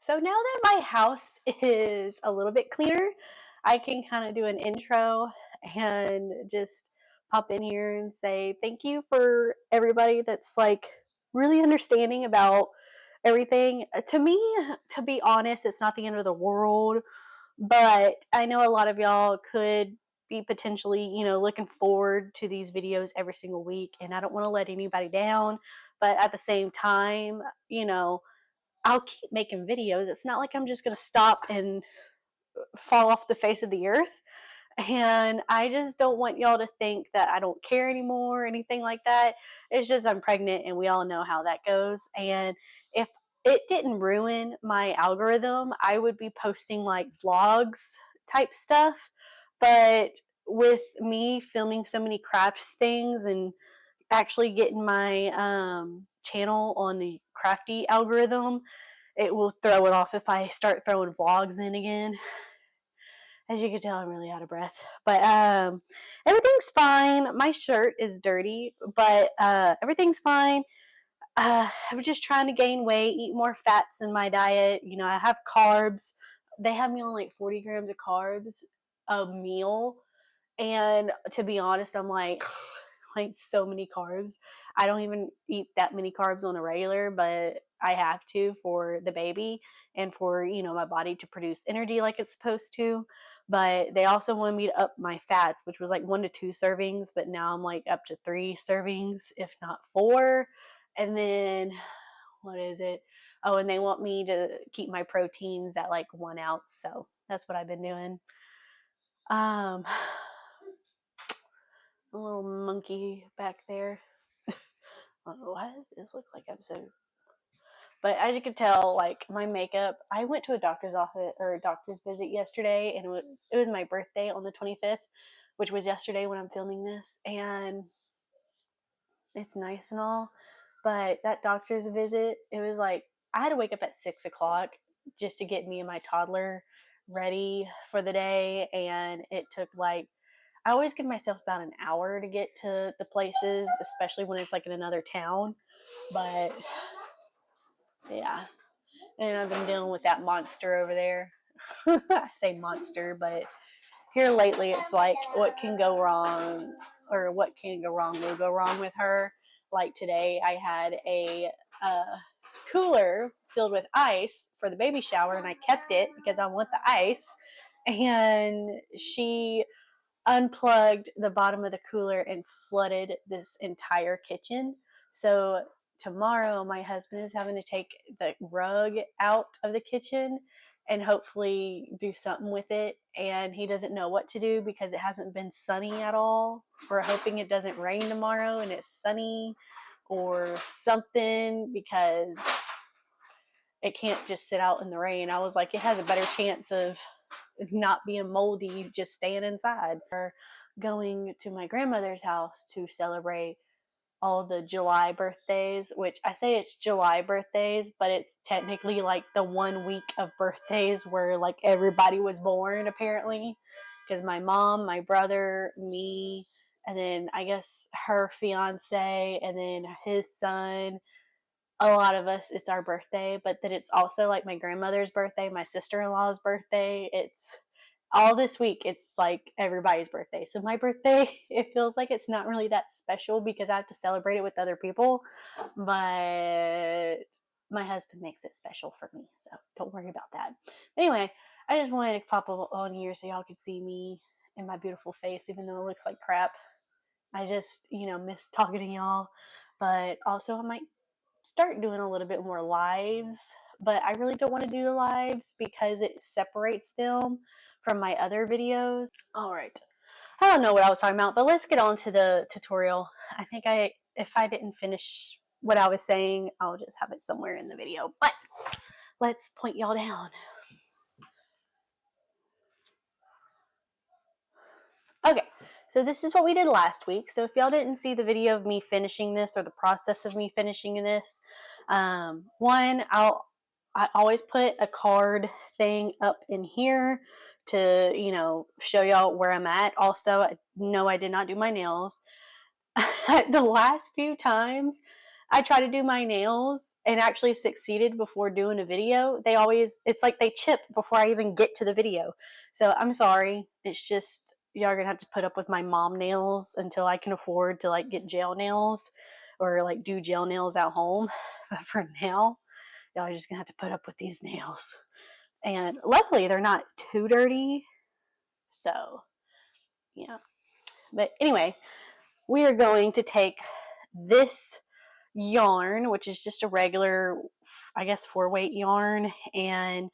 So now that my house is a little bit cleaner, I can kind of do an intro and just pop in here and say thank you for everybody that's like really understanding about everything. To me, to be honest, it's not the end of the world, but I know a lot of y'all could be potentially, looking forward to these videos every single week, and I don't want to let anybody down, but at the same time, I'll keep making videos. It's not like I'm just going to stop and fall off the face of the earth. And I just don't want y'all to think that I don't care anymore or anything like that. It's just I'm pregnant and we all know how that goes. And if it didn't ruin my algorithm, I would be posting like vlogs type stuff. But with me filming so many crafts things and actually getting my channel on the crafty algorithm, it will throw it off if I start throwing vlogs in again. As you can tell, I'm really out of breath. But everything's fine. My shirt is dirty, but everything's fine. I'm just trying to gain weight, eat more fats in my diet. I have carbs. They have me on like 40 grams of carbs a meal. And to be honest, I'm like so many carbs. I don't even eat that many carbs on a regular, but I have to for the baby and for, my body to produce energy like it's supposed to. But they also wanted me to up my fats, which was like 1 to 2 servings, but now I'm like up to 3 servings, if not 4. And then what is it? Oh, and they want me to keep my proteins at like 1 ounce. So that's what I've been doing. A little monkey back there. Why does this look like I'm so... But as you can tell, like my makeup, I went to a doctor's office or a doctor's visit yesterday, and it was my birthday on the 25th, which was yesterday when I'm filming this, and it's nice and all, but that doctor's visit, it was like I had to wake up at 6 o'clock just to get me and my toddler ready for the day, and it took like, I always give myself about an hour to get to the places, especially when it's like in another town. But yeah, and I've been dealing with that monster over there. I say monster, but here lately it's like what can go wrong, or what can go wrong will go wrong with her. Like today I had a cooler filled with ice for the baby shower, and I kept it because I want the ice, and she unplugged the bottom of the cooler and flooded this entire kitchen. So tomorrow my husband is having to take the rug out of the kitchen and hopefully do something with it, and he doesn't know what to do because it hasn't been sunny at all. We're hoping it doesn't rain tomorrow and it's sunny or something, because it can't just sit out in the rain. I was like, it has a better chance of not being moldy just staying inside. Or going to my grandmother's house to celebrate all the July birthdays, which I say it's July birthdays, but it's technically like the 1 week of birthdays where like everybody was born, apparently, because my mom, my brother, me, and then I guess her fiance, and then his son, a lot of us, it's our birthday. But then it's also like my grandmother's birthday, my sister-in-law's birthday. It's all this week, it's like everybody's birthday. So my birthday, it feels like it's not really that special because I have to celebrate it with other people, but my husband makes it special for me, so don't worry about that. Anyway, I just wanted to pop on here so y'all could see me and my beautiful face, even though it looks like crap. I just, miss talking to y'all. But also I might start doing a little bit more lives, but I really don't want to do the lives because it separates them from my other videos. All right, I don't know what I was talking about, but let's get on to the tutorial. I think if I didn't finish what I was saying, I'll just have it somewhere in the video, but let's point y'all down. Okay, so this is what we did last week. So if y'all didn't see the video of me finishing this, or the process of me finishing this, one, I always put a card thing up in here to, show y'all where I'm at. Also, no, I did not do my nails. The last few times I try to do my nails, and actually succeeded before doing a video, they always, it's like they chip before I even get to the video. So I'm sorry. It's just, y'all are gonna have to put up with my mom nails until I can afford to like get gel nails or like do gel nails at home. But for now, y'all are just gonna have to put up with these nails. And luckily they're not too dirty. So yeah. But anyway, we are going to take this yarn, which is just a regular, I guess, 4-weight yarn, and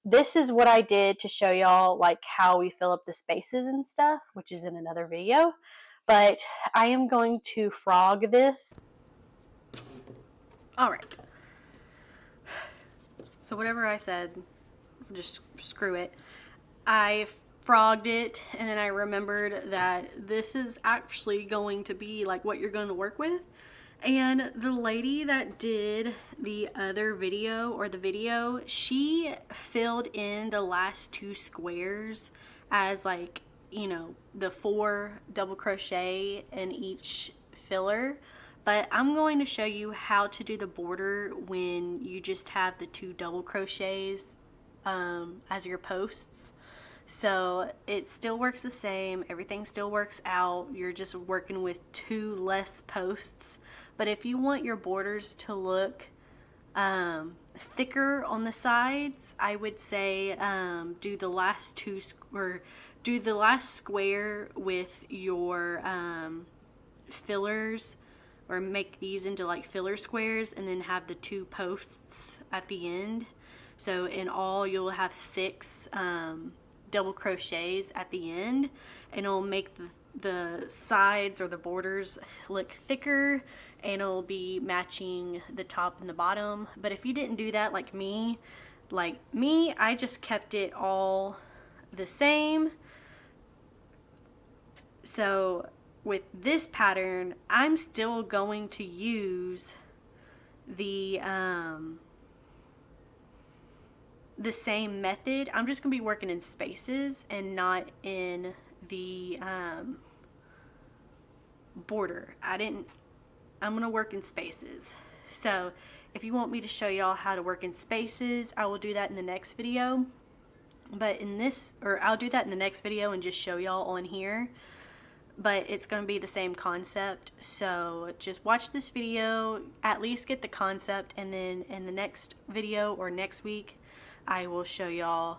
this is what I did to show y'all like how we fill up the spaces and stuff, which is in another video. But I am going to frog this. All right. So whatever I said, just screw it. I frogged it, and then I remembered that this is actually going to be like what you're going to work with. And the lady that did the other video, or the video, she filled in the last 2 squares as like, you know, the 4 double crochet in each filler. But I'm going to show you how to do the border when you just have the 2 double crochets as your posts. So it still works the same, everything still works out, you're just working with 2 less posts. But if you want your borders to look thicker on the sides, I would say do the last 2 or do the last square with your fillers, or make these into like filler squares, and then have the 2 posts at the end. So in all you'll have 6 double crochets at the end, and it'll make the sides or the borders look thicker, and it'll be matching the top and the bottom. But if you didn't do that like me, I just kept it all the same. So with this pattern, I'm still going to use the same method. I'm just gonna be working in spaces and not in the border. I'm gonna work in spaces. So if you want me to show y'all how to work in spaces, I will do that in the next video. But in this, or I'll do that in the next video and just show y'all on here. But it's going to be the same concept, so just watch this video, at least get the concept, and then in the next video or next week I will show y'all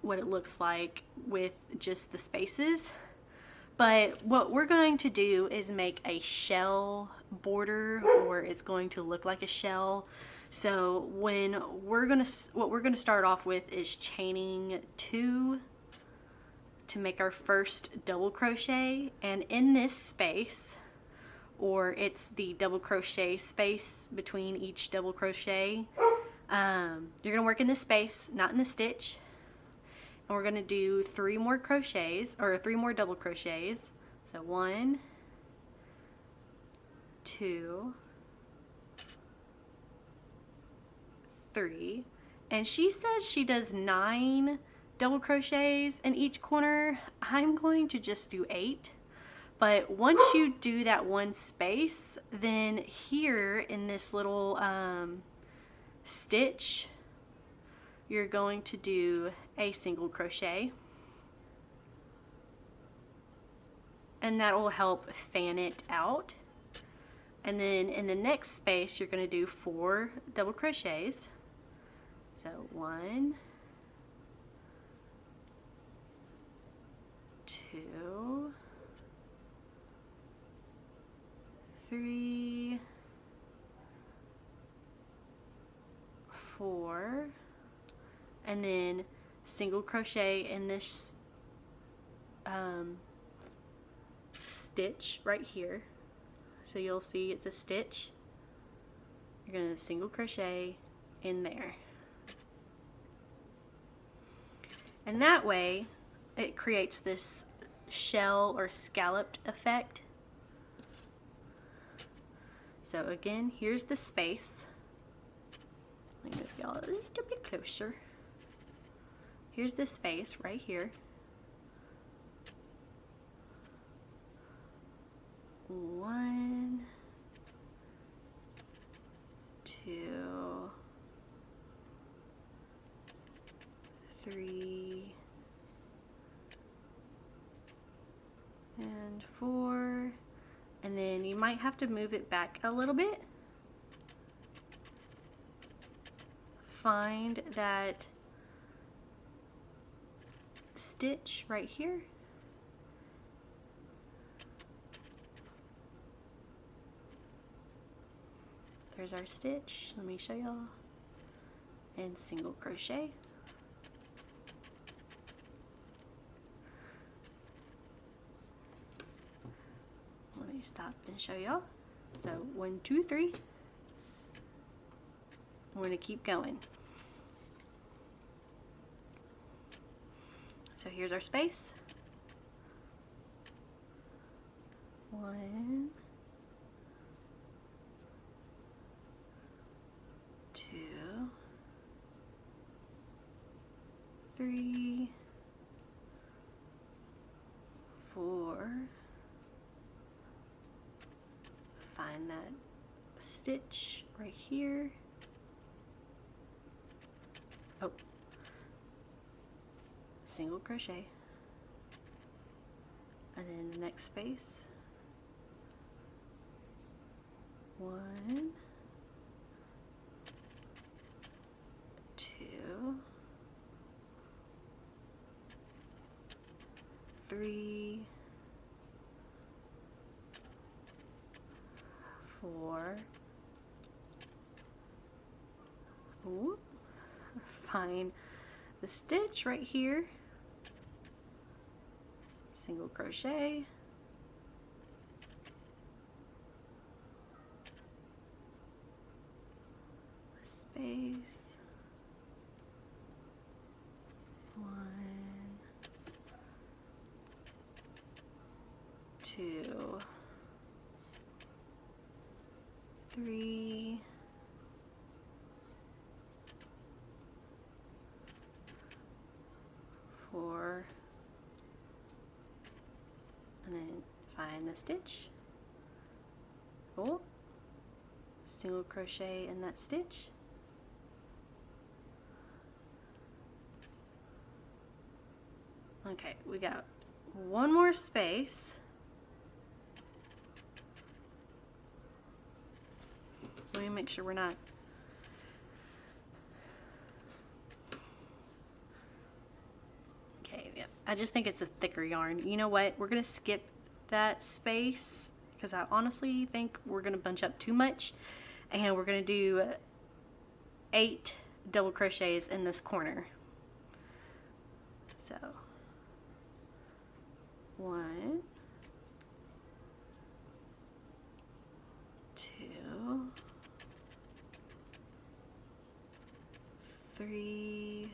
what it looks like with just the spaces. But what we're going to do is make a shell border, or it's going to look like a shell. So what we're going to start off with is chaining 2 to make our first double crochet, and in this space, or it's the double crochet space between each double crochet, you're gonna work in this space, not in the stitch, and we're gonna do 3 more crochets, or 3 more double crochets. So 1, 2, 3, and she says she does 9 double crochets in each corner. I'm going to just do 8. But once you do that one space, then here in this little stitch, you're going to do a single crochet, and that will help fan it out. And then in the next space, you're going to do 4 double crochets. So 1, 2, 3, 4, and then single crochet in this stitch right here. So you'll see it's a stitch. You're going to single crochet in there. And that way it creates this shell or scalloped effect. So again, here's the space. Let me move y'all a little bit closer. Here's the space right here. 1, 2, 3 and 4, and then you might have to move it back a little bit. Find that stitch right here. There's our stitch. Let me show y'all. And single crochet. Let me stop and show y'all. So 1, 2, 3. We're going to keep going. So here's our space. 1, 2, 3, 4. Find that stitch right here. Oh, single crochet, and then the next space. 1, 2, 3, 4. Ooh. Find the stitch right here, single crochet, space, 1, 2, 3, 4, and then find the stitch. Oh, single crochet in that stitch. Okay, we got one more space. Let me make sure we're not. Okay, yep. I just think it's a thicker yarn. You know what? We're gonna skip that space because I honestly think we're gonna bunch up too much, and we're gonna do 8 double crochets in this corner. So 1, 2, 3,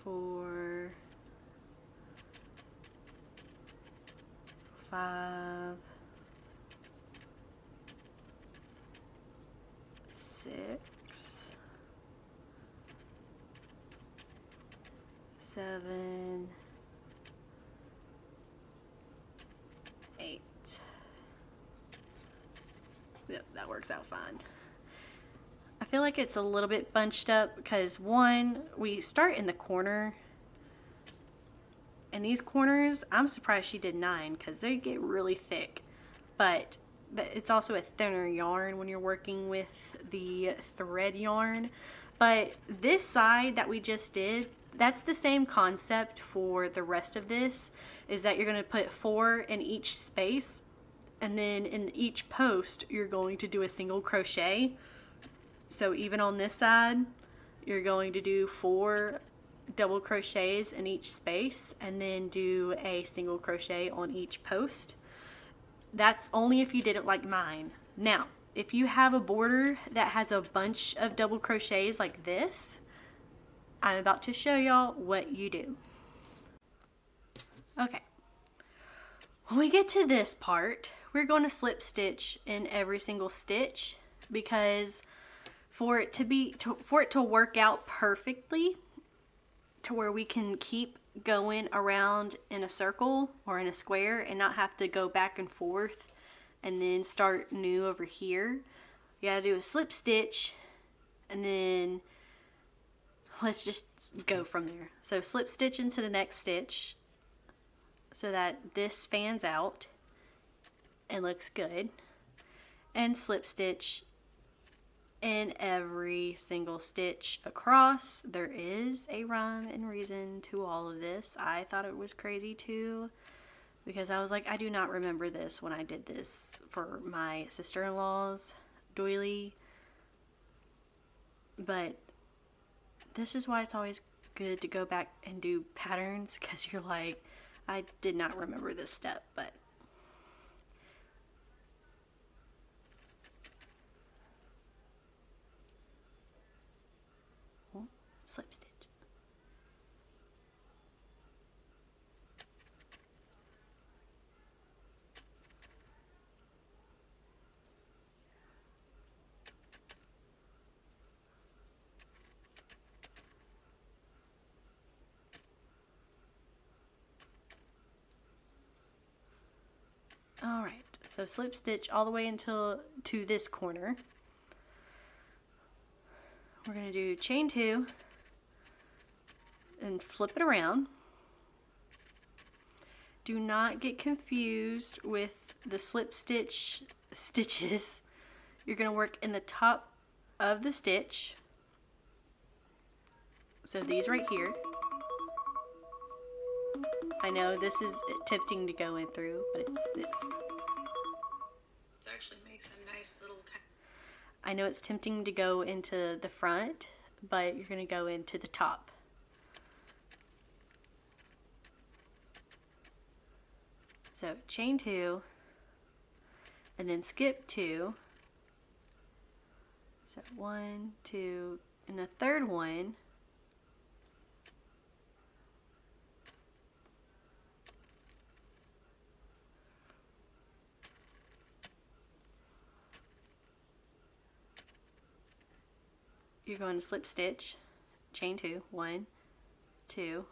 4, 5, 6, 7, 8. Yep, that works out fine. I feel like it's a little bit bunched up because one, we start in the corner, and these corners, I'm surprised she did 9 because they get really thick, but it's also a thinner yarn when you're working with the thread yarn. But this side that we just did, that's the same concept for the rest of this, is that you're going to put 4 in each space, and then in each post you're going to do a single crochet. So even on this side, you're going to do 4 double crochets in each space and then do a single crochet on each post. That's only if you did it like mine. Now, if you have a border that has a bunch of double crochets like this, I'm about to show y'all what you do. Okay, when we get to this part, we're going to slip stitch in every single stitch, because for it to work out perfectly to where we can keep going around in a circle or in a square and not have to go back and forth and then start new over here, you gotta do a slip stitch and then let's just go from there. So slip stitch into the next stitch so that this fans out and looks good, and slip stitch in every single stitch across. There is a rhyme and reason to all of this. I thought it was crazy too, because I was like, I do not remember this when I did this for my sister-in-law's doily. But this is why it's always good to go back and do patterns, because you're like, I did not remember this step, but slip stitch. Alright, so slip stitch all the way until to this corner. We're going to do chain 2 and flip it around. Do not get confused with the slip stitch stitches. You're going to work in the top of the stitch. So these right here. I know this is tempting to go in through, but it's this. This actually makes a nice little kind. I know it's tempting to go into the front, but you're going to go into the top. So chain 2 and then skip 2. So 1, 2, and a third one. You're going to slip stitch, chain 2, 1, 2,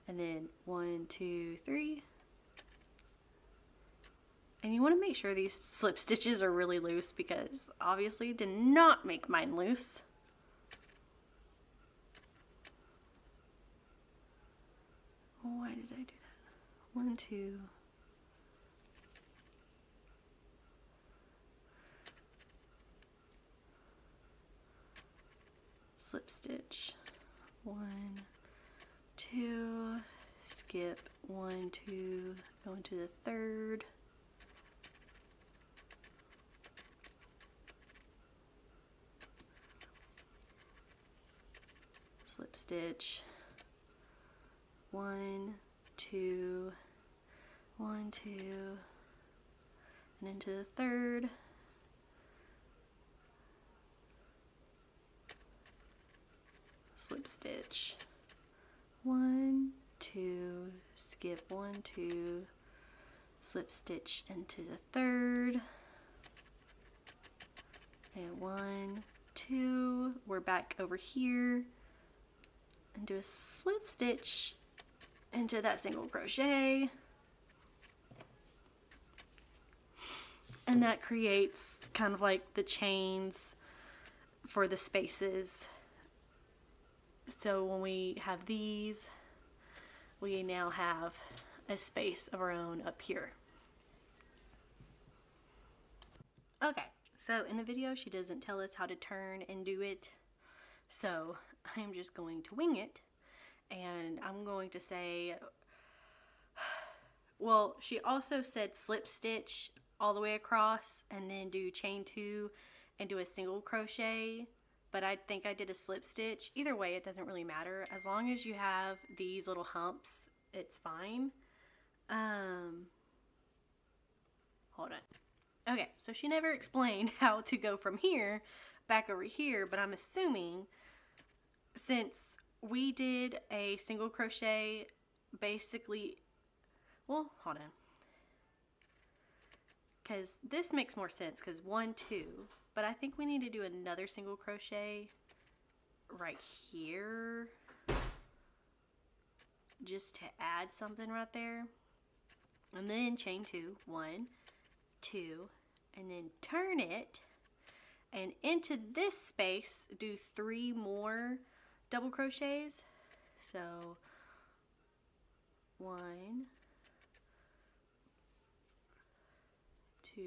and then 1, 2, 3. And you want to make sure these slip stitches are really loose, because obviously did not make mine loose. Why did I do that? 1, 2. Slip stitch, 1, 2, skip 1, 2, go into the third, slip stitch, 1, 2, 1, 2, and into the third. Slip stitch, 1, 2, skip 1, 2, slip stitch into the third, and 1, 2, we're back over here, and do a slip stitch into that single crochet, and that creates kind of like the chains for the spaces. So when we have these, we now have a space of our own up here. Okay, so in the video she doesn't tell us how to turn and do it, so I'm just going to wing it, and I'm going to say, well, she also said slip stitch all the way across and then do chain 2 and do a single crochet. But I think I did a slip stitch. Either way, it doesn't really matter. As long as you have these little humps, it's fine. Hold on. Okay, so she never explained how to go from here back over here, but I'm assuming since we did a single crochet, basically, well, hold on. Because this makes more sense, because 1, 2, but I think we need to do another single crochet right here just to add something right there, and then chain 2, 1, 2, and then turn it And into this space, do 3 more double crochets. So 1, 2,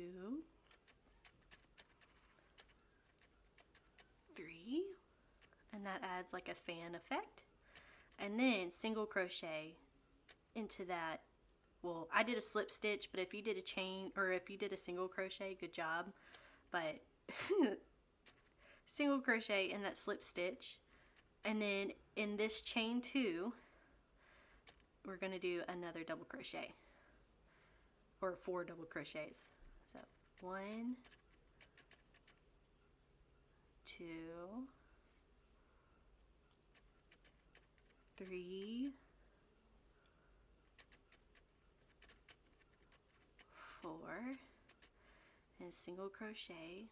3, and that adds like a fan effect. And then single crochet into that. Well, I did a slip stitch, but if you did a chain, or if you did a single crochet, good job. But single crochet in that slip stitch, and then in this chain 2, we're going to do another double crochet, or 4 double crochets. So 1, 2, 3, 4, and single crochet,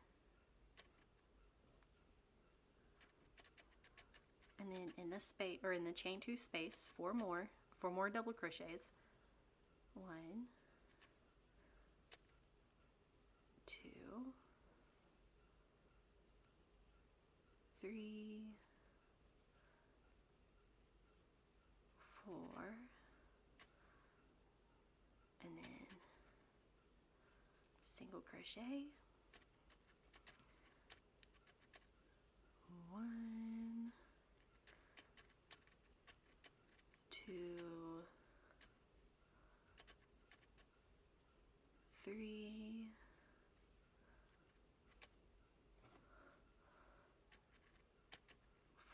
and then in the space, or in the chain 2 space, 4 more double crochets. 1, 2, 3, 4, and then single crochet. 1, 2, 3,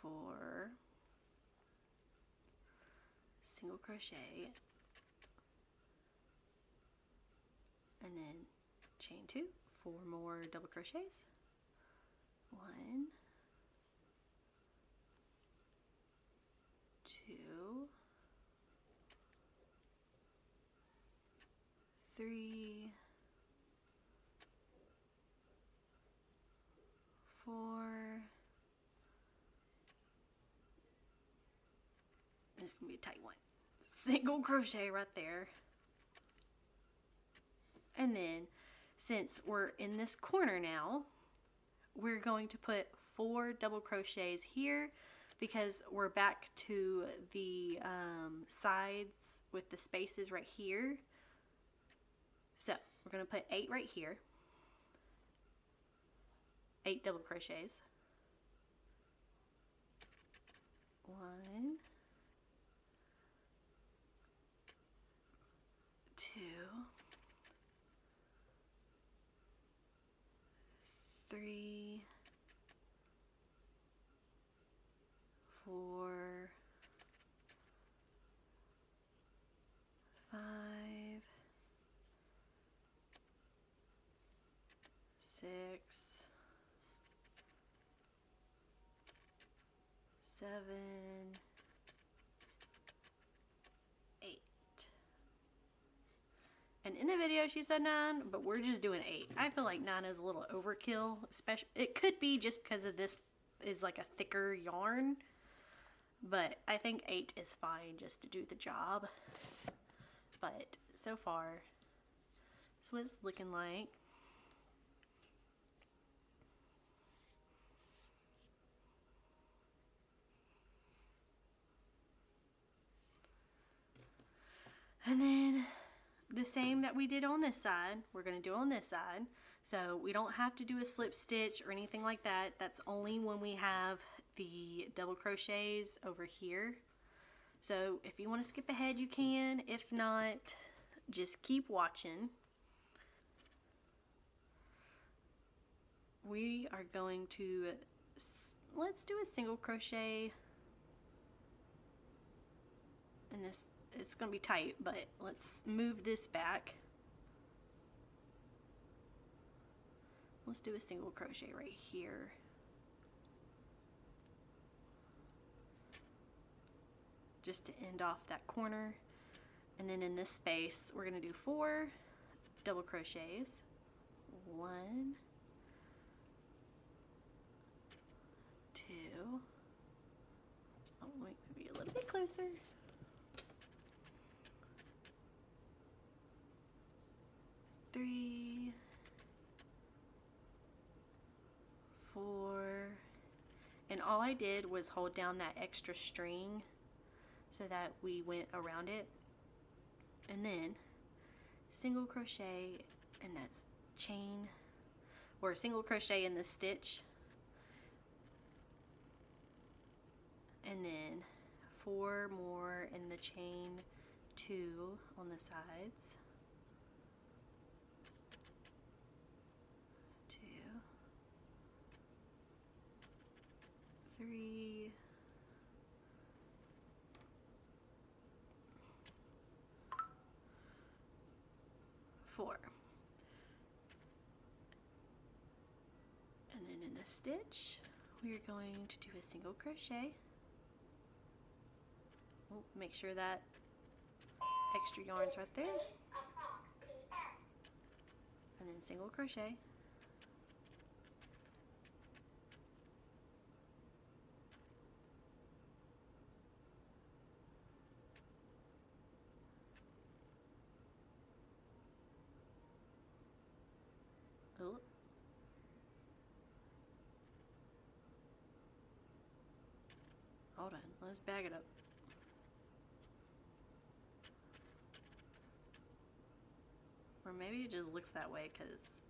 4, single crochet, and then chain 2, 4 more double crochets. 1, 2, 3, 4, this is gonna be a tight one. Single crochet right there. And then, since we're in this corner now, we're going to put 4 double crochets here, because we're back to the sides with the spaces right here. So we're going to put 8 right here, 8 double crochets. 1, 2, 3, 4, 5, 6, 7, 8. And in the video she said 9, but we're just doing 8. I feel like 9 is a little overkill, especially, it could be just because of this is like a thicker yarn, but I think 8 is fine just to do the job. But so far, that's what it's looking like. And then the same that we did on this side, we're going to do on this side. So we don't have to do a slip stitch or anything like that. That's only when we have the double crochets over here. So if you want to skip ahead, you can. If not, just keep watching. We are going to, let's do a single crochet. And this, it's going to be tight, but let's move this back. Let's do a single crochet right here. Just to end off that corner. And then in this space, we're going to do 4 double crochets. 1, 2, oh, wait, maybe a little bit closer. 3, 4, and all I did was hold down that extra string so that we went around it, and then single crochet, and that's chain, or single crochet in the stitch, and then 4 more in the chain 2 on the sides, 2, 3, 4, and then in the stitch we are going to do a single crochet. Oh, make sure that extra yarn's right there, and then single crochet, oh, hold on, let's bag it up. Or maybe it just looks that way because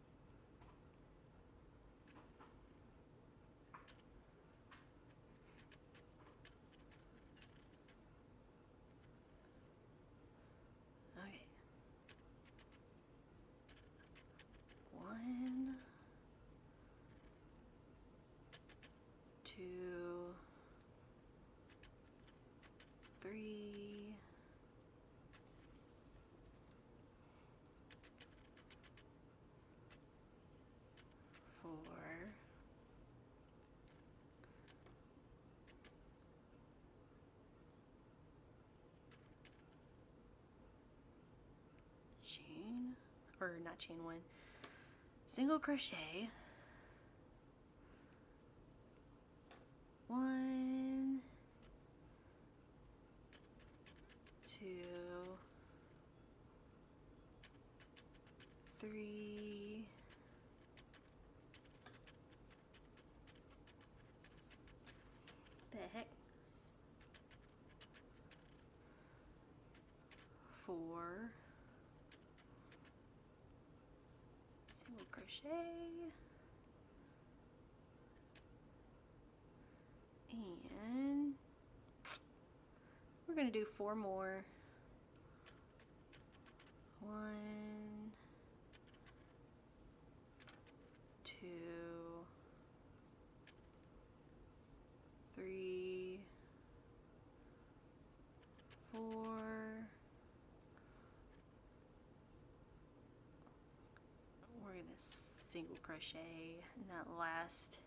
okay. 1, 2, 3, 4, chain, or not chain 1, single crochet, 1, 2, 3, 4, single crochet, and we're going to do 4 more. 1, 2, 3, 4, we're going to single crochet in that last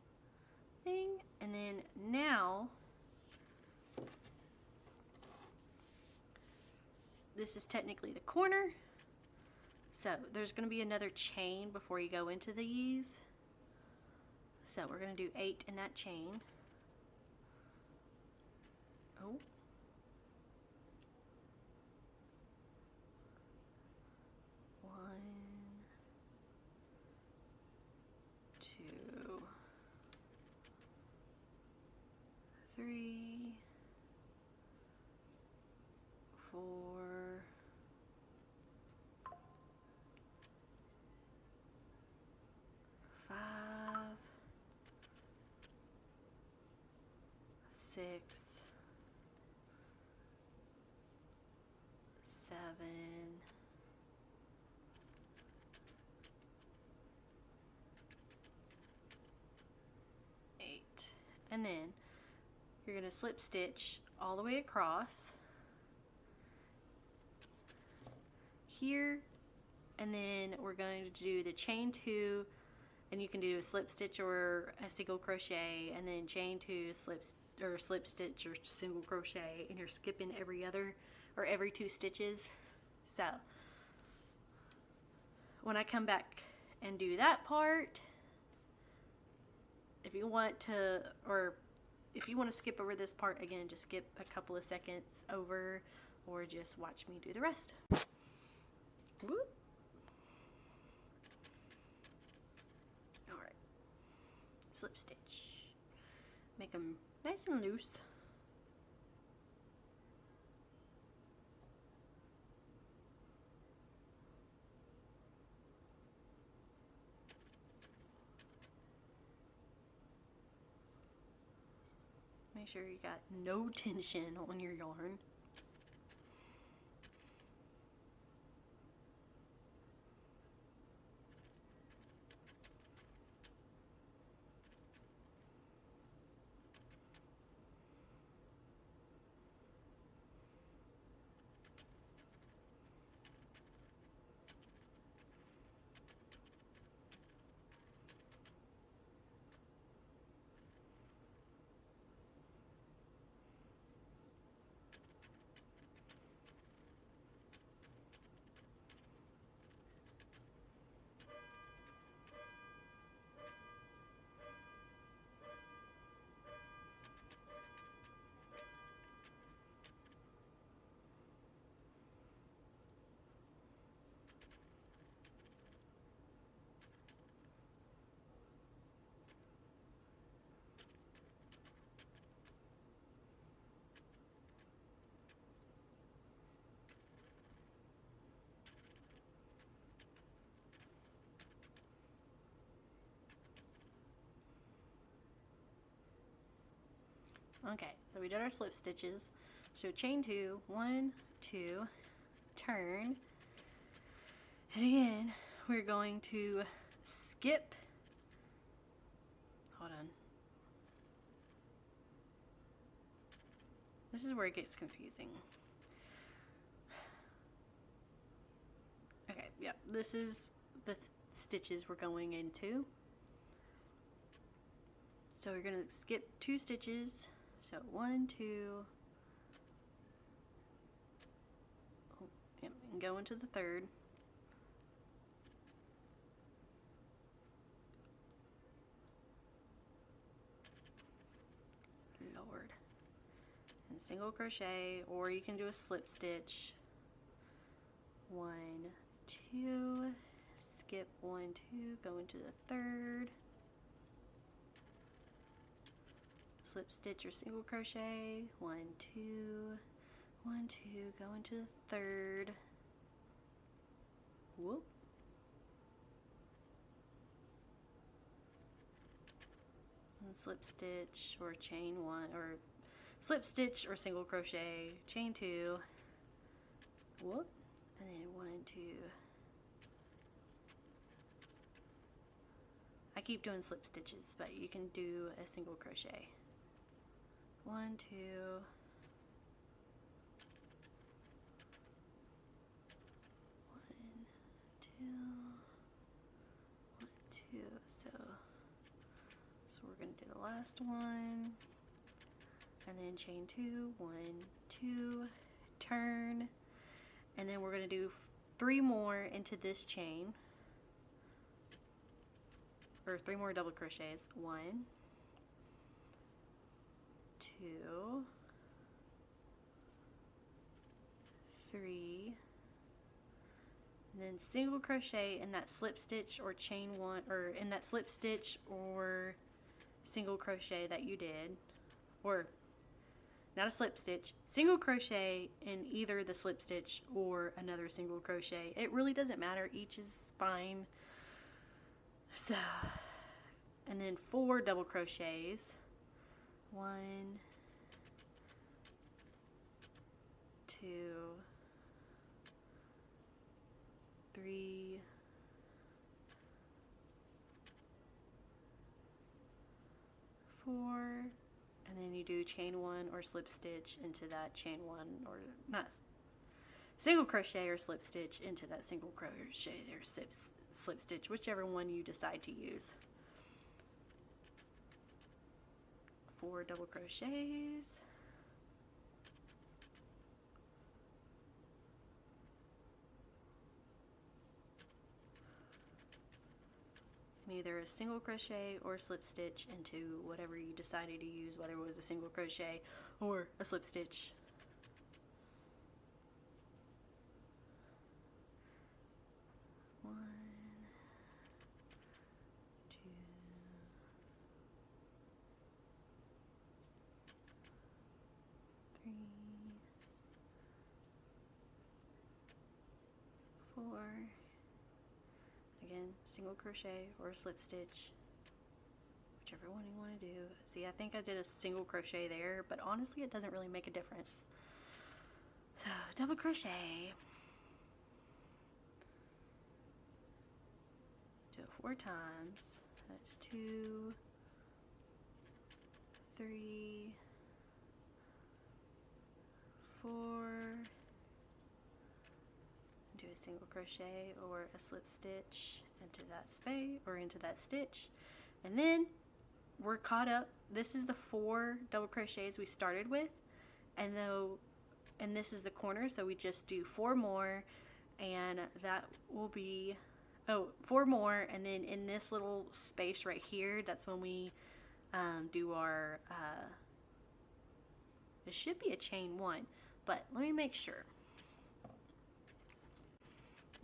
thing, and then now this is technically the corner, so there's going to be another chain before you go into these, so we're going to do 8 in that chain. Oh, 1, 2, 3, 4, 5, 6, 7, 8, and then you're going to slip stitch all the way across here, and then we're going to do the chain 2, and you can do a slip stitch or a single crochet, and then chain 2, slip stitch or single crochet, and you're skipping every other or every 2 stitches. So when I come back and do that part, if you want to, or if you want to skip over this part again, just skip a couple of seconds over, or just watch me do the rest. Whoop. Alright, slip stitch. Make them nice and loose. Make sure you got no tension on your yarn. Okay, so we did our slip stitches. So chain 2, 1, 2, turn. And again, we're going to skip. Hold on. This is where it gets confusing. Okay, yeah, this is the stitches we're going into. So we're going to skip 2 stitches. So 1, 2, oh, yep, and go into the 3rd. Lord. And single crochet, or you can do a slip stitch. 1, 2, skip 1, 2, go into the 3rd. Slip stitch or single crochet, 1, 2, 1, 2, go into the 3rd. Whoop. And slip stitch or chain 1, or slip stitch or single crochet, chain 2. Whoop. And then 1, 2. I keep doing slip stitches, but you can do a single crochet. 1, 2, 1, 2, 1, 2. So we're going to do the last one, and then chain 2, 1, 2, turn, and then we're going to do 3 more into this chain, or 3 more double crochets. 1, 2, 3, and then single crochet in that slip stitch or chain 1, or in that slip stitch or single crochet that you did, or not a slip stitch, single crochet in either the slip stitch or another single crochet. It really doesn't matter, each is fine. So, and then 4 double crochets. 1, 2, 3, 4, and then you do chain 1 or slip stitch into that chain 1, or not single crochet or slip stitch into that single crochet or slip stitch, whichever one you decide to use. 4 double crochets. And either a single crochet or slip stitch into whatever you decided to use, whether it was a single crochet or a slip stitch. One, 2, again, single crochet or a slip stitch, whichever one you want to do. See, I think I did a single crochet there, but honestly it doesn't really make a difference. So double crochet, do it 4 times. That's 2, 3, 4, do a single crochet or a slip stitch into that space or into that stitch, and then we're caught up. This is the 4 double crochets we started with, and this is the corner, so we just do 4 more, and that will be 4 more, and then in this little space right here, that's when we do our it should be a chain 1, but let me make sure.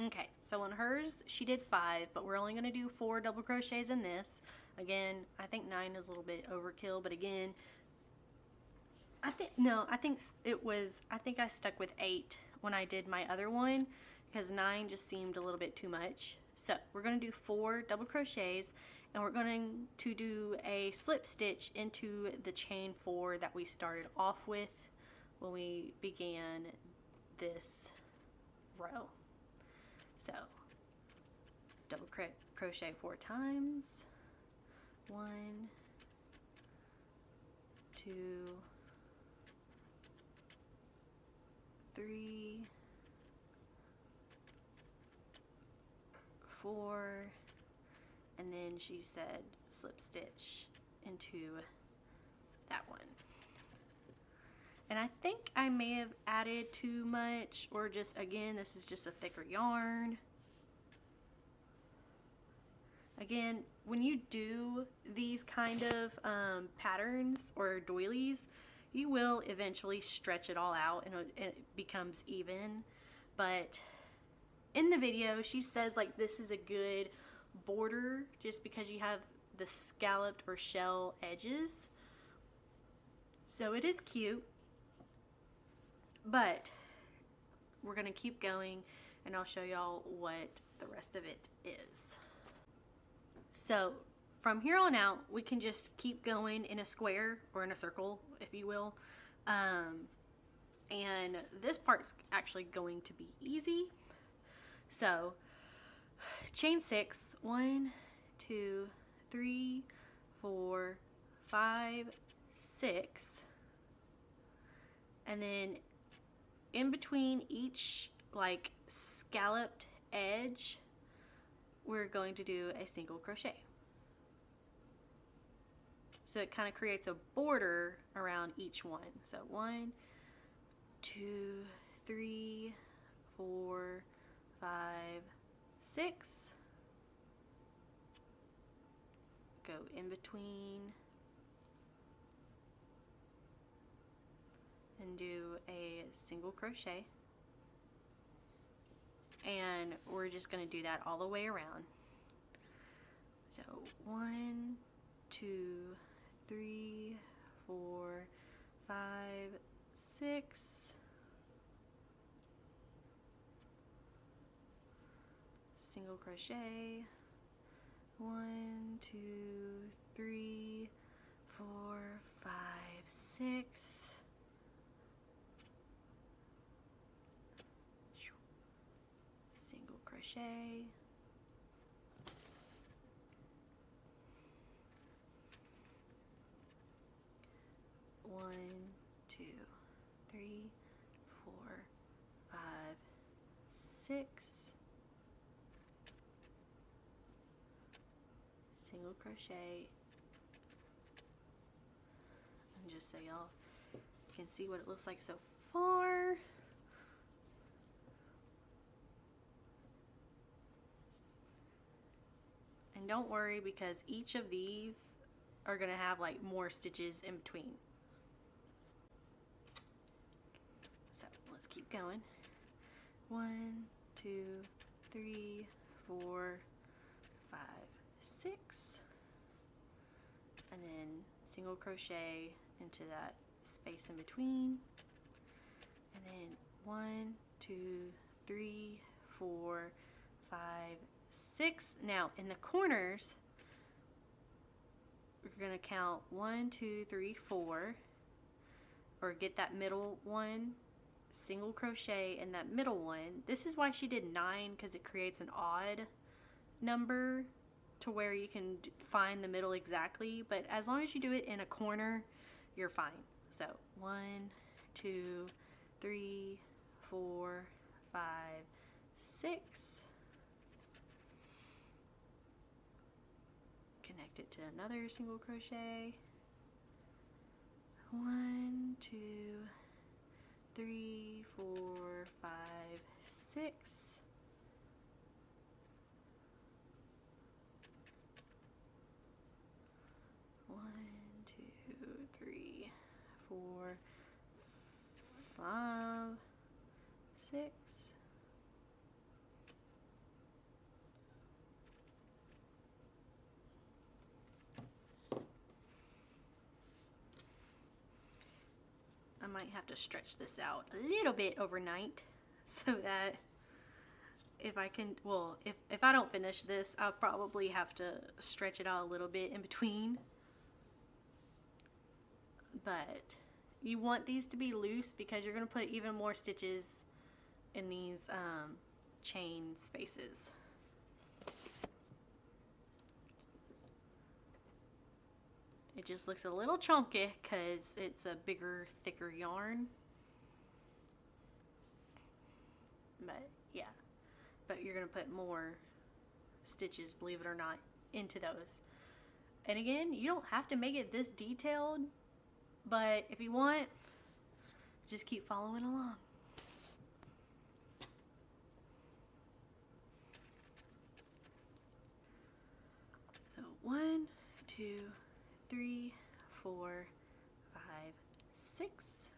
Okay, so on hers she did 5, but we're only going to do 4 double crochets in this. Again, I think 9 is a little bit overkill, but again, I think I stuck with 8 when I did my other one, because 9 just seemed a little bit too much. So we're going to do 4 double crochets, and we're going to do a slip stitch into the chain 4 that we started off with when we began this row. So double crochet 4 times, 1, 2, 3, 4, and then she said slip stitch into that one. And I think I may have added too much, or just, again, this is just a thicker yarn. Again, when you do these kind of patterns or doilies, you will eventually stretch it all out and it becomes even. But in the video, she says like this is a good border just because you have the scalloped or shell edges. So it is cute. But we're going to keep going, and I'll show y'all what the rest of it is. So from here on out, we can just keep going in a square or in a circle, if you will. And this part's actually going to be easy. So chain 6, 1, 2, 3, 4, 5, 6, and then in between each like scalloped edge, we're going to do a single crochet. So it kind of creates a border around each one. So 1, 2, 3, 4, 5, 6. Go in between and do a single crochet, and we're just going to do that all the way around. So 1, 2, 3, 4, 5, 6, single crochet, 1, 2, 3, 4, 5, 6, single crochet, 1, 2, 3, 4, 5, 6, single crochet, and just so y'all can see what it looks like so far. And don't worry, because each of these are going to have like more stitches in between. So let's keep going. 1, 2, 3, 4, 5, 6, and then single crochet into that space in between, and then 1, 2, 3, 4, 5, 6. Now in the corners, we're going to count 1, 2, 3, 4, or get that middle one, single crochet in that middle one. This is why she did 9, because it creates an odd number to where you can find the middle exactly, but as long as you do it in a corner, you're fine. So 1, 2, 3, 4, 5, 6. Connect it to another single crochet. 1, 2, 3, 4, 5, 6. 1, 2, 3, 4, 5, 6. I might have to stretch this out a little bit overnight so that if I can, well, if I don't finish this, I'll probably have to stretch it out a little bit in between. But you want these to be loose because you're going to put even more stitches in these chain spaces. It just looks a little chunky because it's a bigger, thicker yarn. But yeah, but you're going to put more stitches, believe it or not, into those. And again, you don't have to make it this detailed, but if you want, just keep following along. So 1, 2, 3, 4, 5, 6.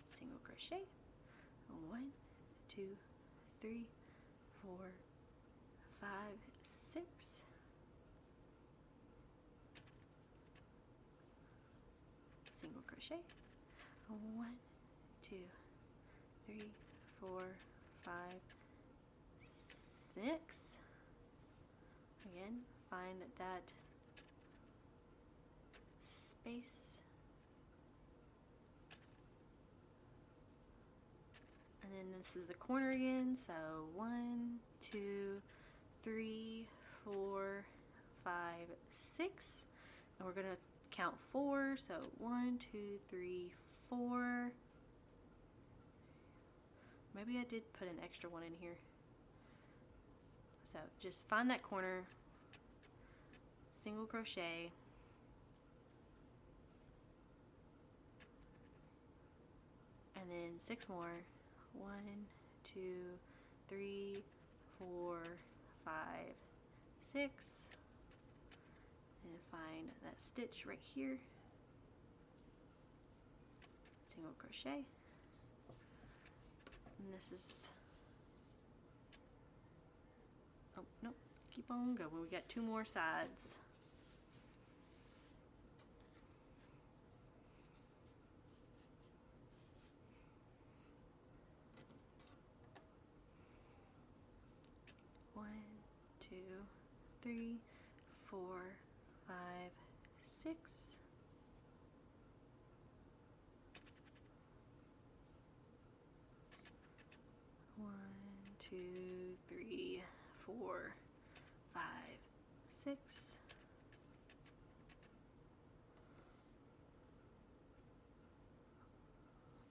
Single crochet. 1, 2, 3, 4, 5, 6. Single crochet. 1, 2, 3, 4, 5, 6. Again, find that space, and then this is the corner again, so 1, 2, 3, 4, 5, 6, and we're going to count 4, so 1, 2, 3, 4. Maybe I did put an extra one in here. So just find that corner, single crochet, and then 6 more. 1, 2, 3, 4, 5, 6, and find that stitch right here, single crochet, and this is, oh no, keep on going, we got 2 more sides. One, 2, 3, 4, 5, 6. One, 2, 3, 4, 5, 6.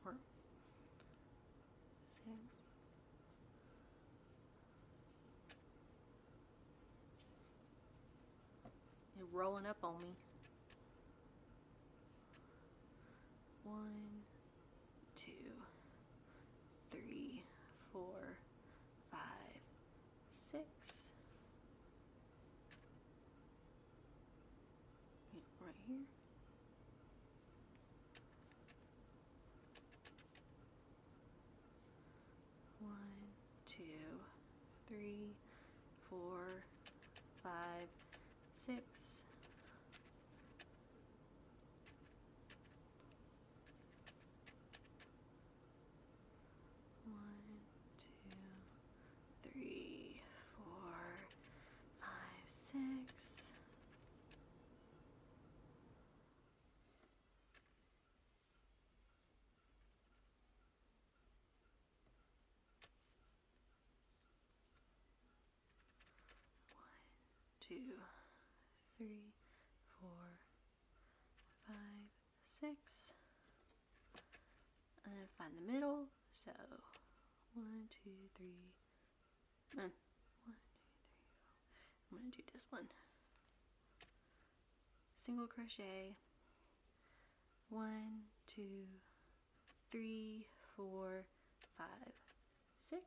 Or 6. You're rolling up on me. 1, 2, 3, 4, 5, 6. Yeah, right here. 1, 2, 3, 4, 5, 6. 1, 2, 3, 4, 5, 6, and then find the middle. So 1, 2, 3, 1, 2, 3, 4. I'm going to do this one. Single crochet, 1, 2, 3, 4, 5, 6.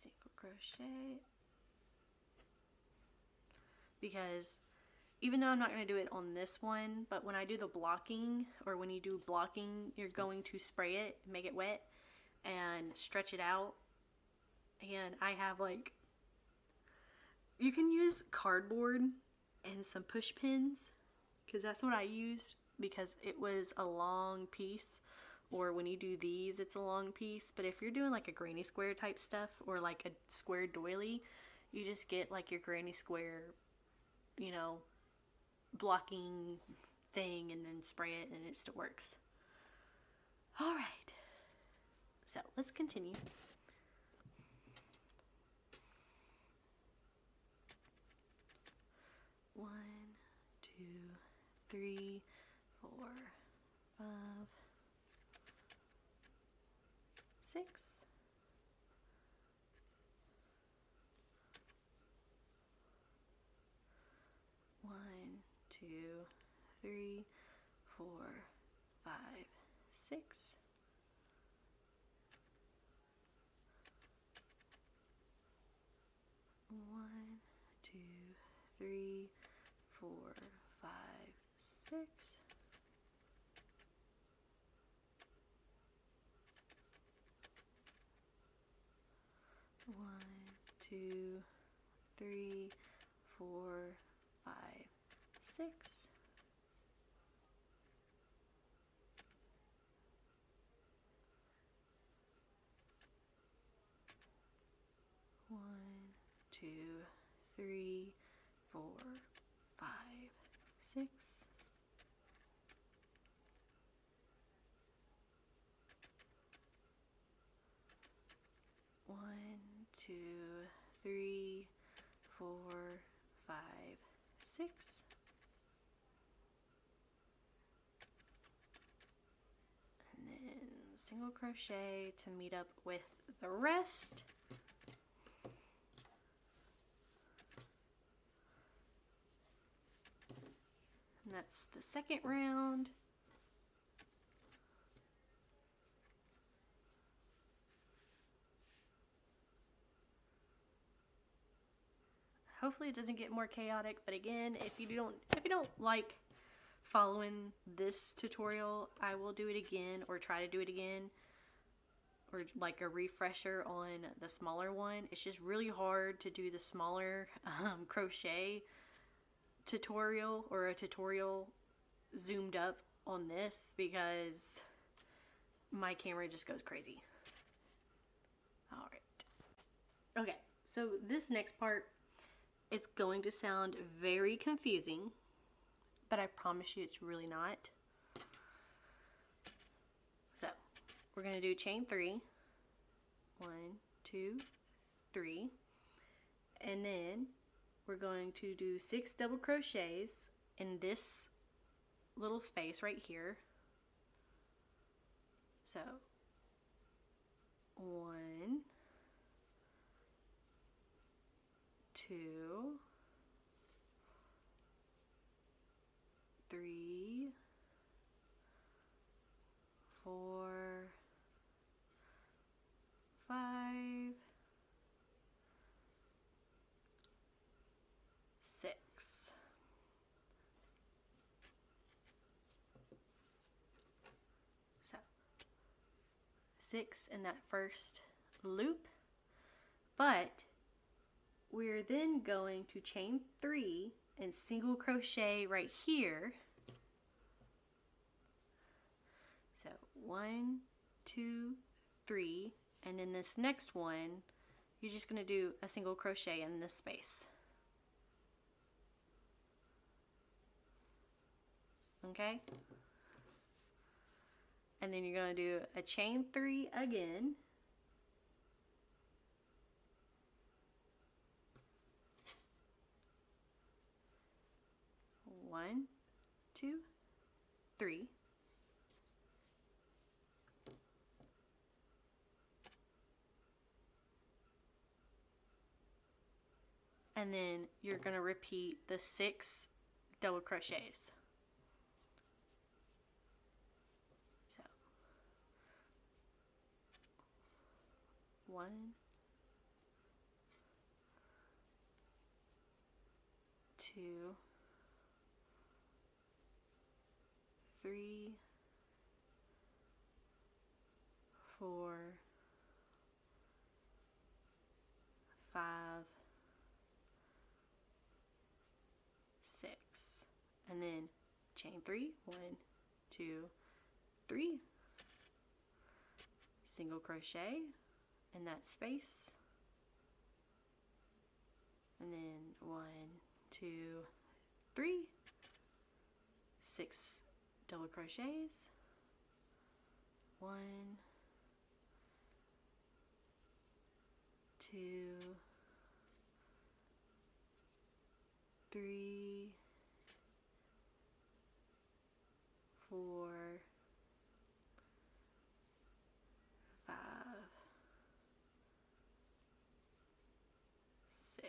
Single crochet. Because even though I'm not going to do it on this one, but when I do the blocking, or when you do blocking, you're going to spray it, make it wet, and stretch it out. And I have like, you can use cardboard and some push pins, because that's what I used, because it was a long piece. Or when you do these, it's a long piece. But if you're doing like a granny square type stuff, or like a square doily, you just get like your granny square, you know, blocking thing, and then spray it, and it still works. All right, so let's continue. One, 2, 3, 4, 5, 6. 1, 2, 3, 4, 5, 6. 1, 2, 3, 4, 5, 6. 1, 2, 3, 4, 5, 6. One, 2, 3, 4, 5, 6. 1, 2, 3, 4, 5, 6. And then single crochet to meet up with the rest. And that's the second round. Hopefully it doesn't get more chaotic, but again, if you don't like following this tutorial, I will do it again, or try to do it again, or like a refresher on the smaller one. It's just really hard to do the smaller crochet tutorial, or a tutorial zoomed up on this, because my camera just goes crazy. All right. Okay, so this next part, it's going to sound very confusing, but I promise you it's really not. So we're going to do chain 3. 1, 2, 3. And then we're going to do 6 double crochets in this little space right here. So 1, 2, 3, 4, 5, 6. So 6 in that first loop, but we're then going to chain 3 and single crochet right here. So 1, 2, 3, and in this next one, you're just going to do a single crochet in this space. Okay? and then you're going to do a chain 3 again. One, 2, 3. And then you're going to repeat the 6 double crochets. So 1, 2, 3, 4, 5, 6, and then chain 3, 1, 2, 3, single crochet in that space, and then 1, 2, 3, 6 double crochets, 1, 2, 3, 4, 5, 6,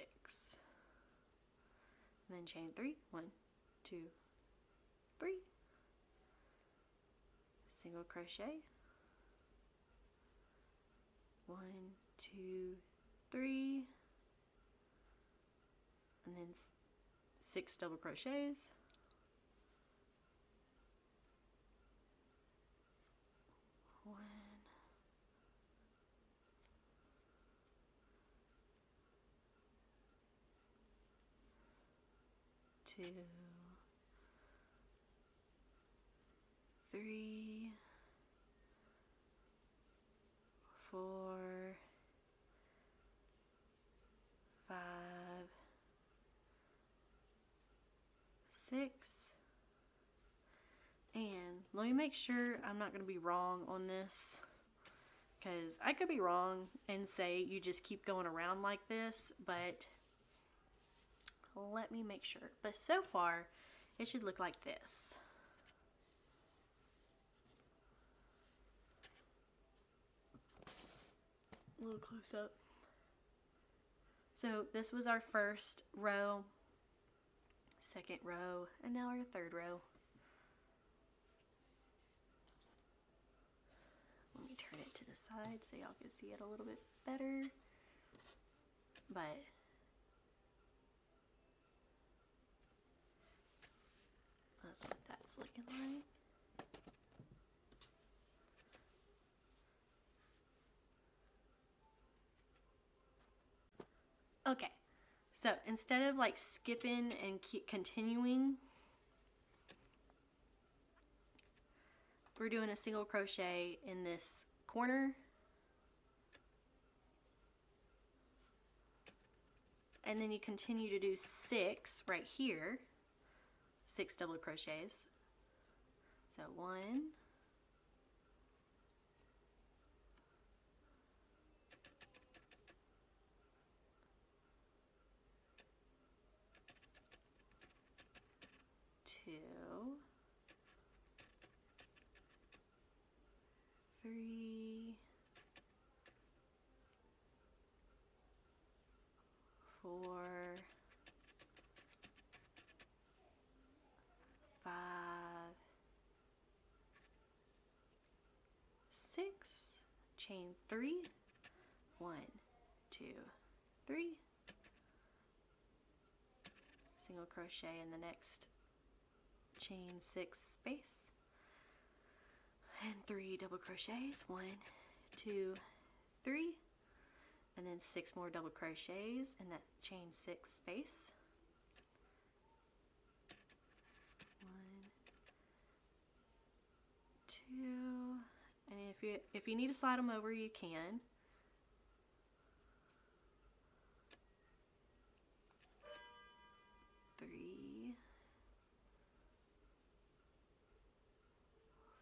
and then chain 3, 1, 2, 3, single crochet, 1, 2, 3, and then 6 double crochets, 1, 2, 3, 4, 5, 6, and let me make sure I'm not going to be wrong on this, because I could be wrong and say you just keep going around like this, but let me make sure. But so far it should look like this. A little close up. So this was our first row, second row, and now our third row. Let me turn it to the side so y'all can see it a little bit better. But that's what that's looking like. Okay, so instead of like skipping and keep continuing, we're doing a single crochet in this corner, and then you continue to do 6 right here, 6 double crochets. So 1, 2, 3, 4, 5, 6, chain 3, 1, 2, 3, single crochet in the next chain 6 space, and 3 double crochets, 1, 2, 3, and then 6 more double crochets in that chain 6 space, 1, 2, and if you need to slide them over, you can. 3,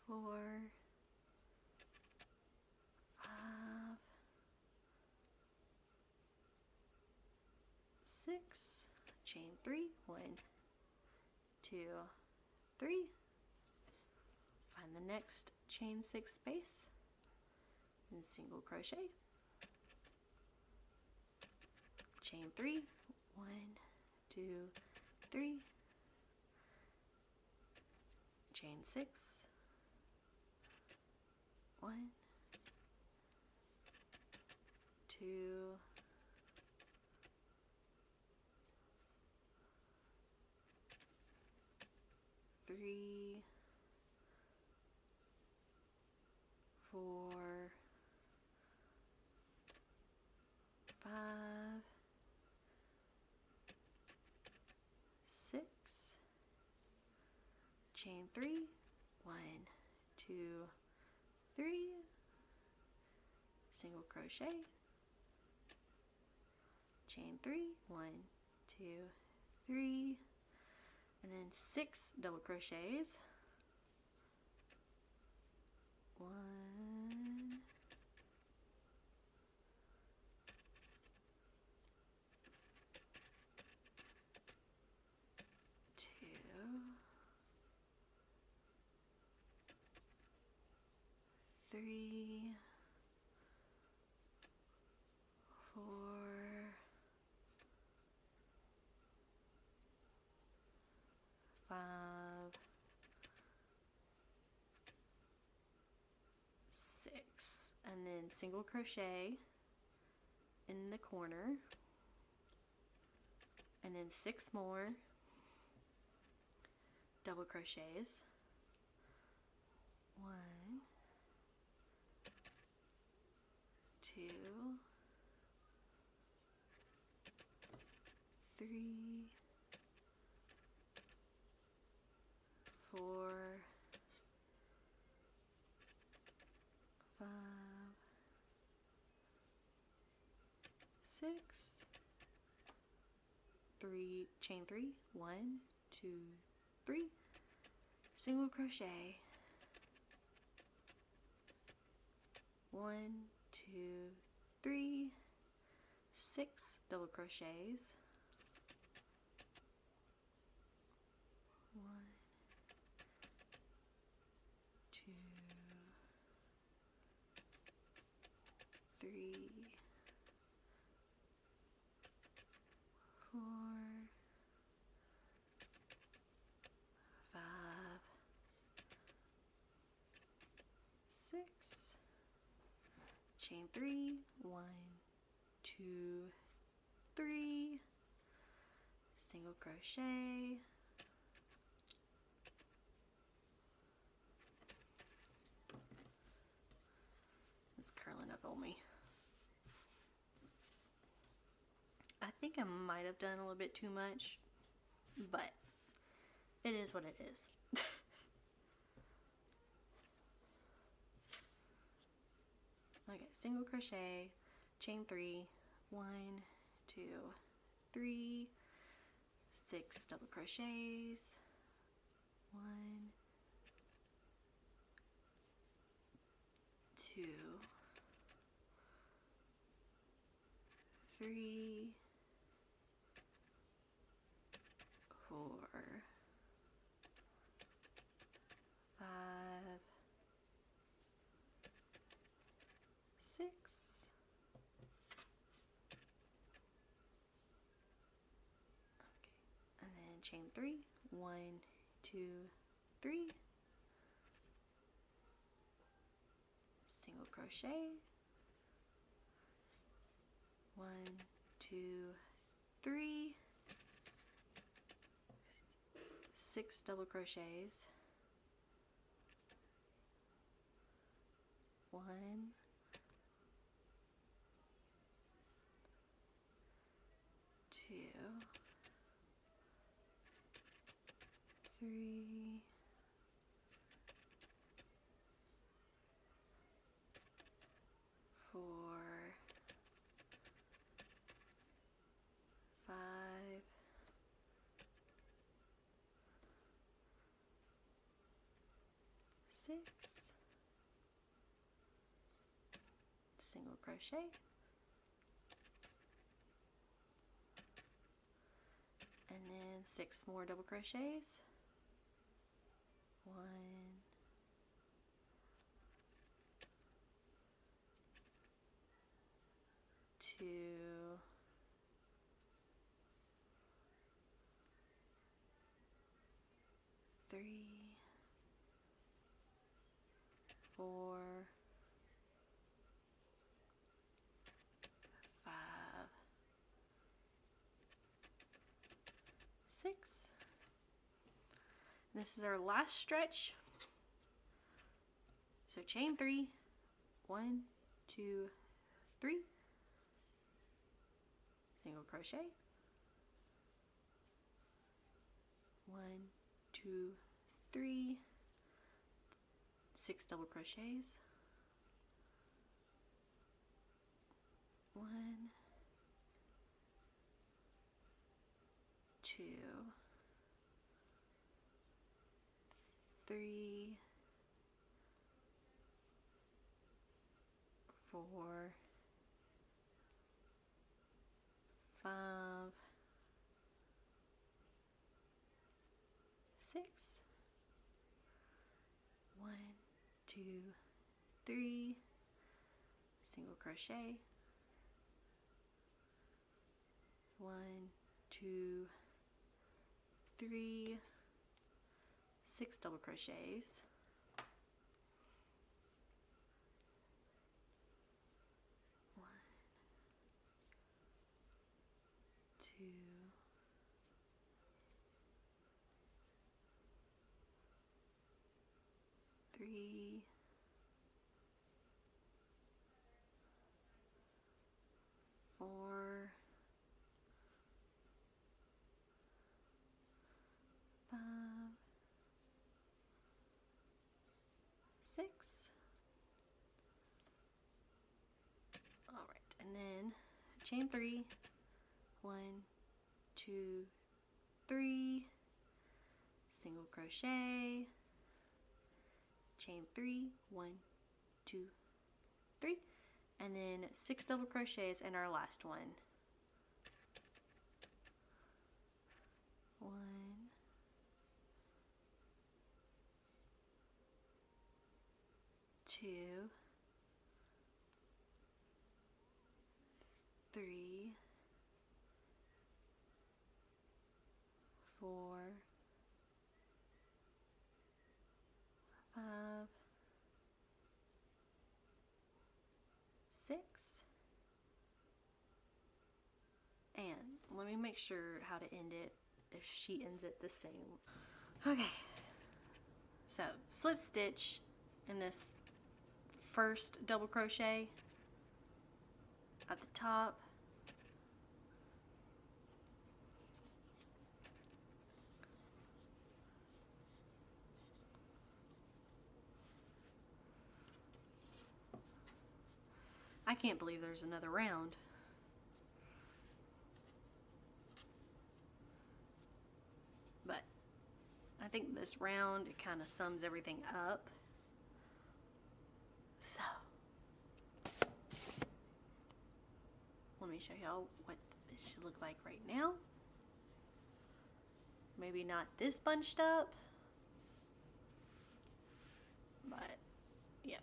4, 6, chain 3, 1, 2, 3, find the next chain 6 space, and single crochet, chain 3, 1, 2, 3, chain 6, 1, 2, 3, 4, 5, 6, chain 3, 1, 2, 3, single crochet, chain 3, 1, 2, 3, and then 6 double crochets, 1, 2, 3, 4, 5, 6, and then single crochet in the corner, and then 6 more double crochets, 1, 2, 3, 4, 5, 6, 3, chain 3, 1, 2, 3, single crochet, 1, 2, 3, 6 double crochets, 1, 2, 3, 4, 5, 6, chain 3, 1, 2, 3, single crochet, it's curling up on me. I think I might have done a little bit too much, but it is what it is. Okay, single crochet, chain 3, 1, 2, 3, 6 double crochets, 1, 2, 3, 4, 5, 6, okay, and then chain 3, 1, 2, 3, single crochet, 1, 2, 3, 6 double crochets, 1, 2, 3, 4, 5, 6, single crochet, and then 6 more double crochets. 1, 2, 3, 4, 5, 6. This is our last stretch. So chain 3, 1, 2, 3, single crochet, 1, 2, 3, 6 double crochets, 1, 2, 3, 4, 5, 6, 1, 2, 3, single crochet, 1, 2, 3, 6 double crochets, 1, 2, 3, 4, 5, 6. All right, and then chain 3, 1, 2, 3, single crochet, chain 3, 1, 2, 3, and then 6 double crochets in our last one. 1, 2, 3, 4, 5, 6, and let me make sure how to end it if she ends it the same. Okay, so slip stitch in this first double crochet at the top, I can't believe there's another round. But I think this round, it kind of sums everything up. So, let me show y'all what this should look like right now. Maybe not this bunched up, but yeah.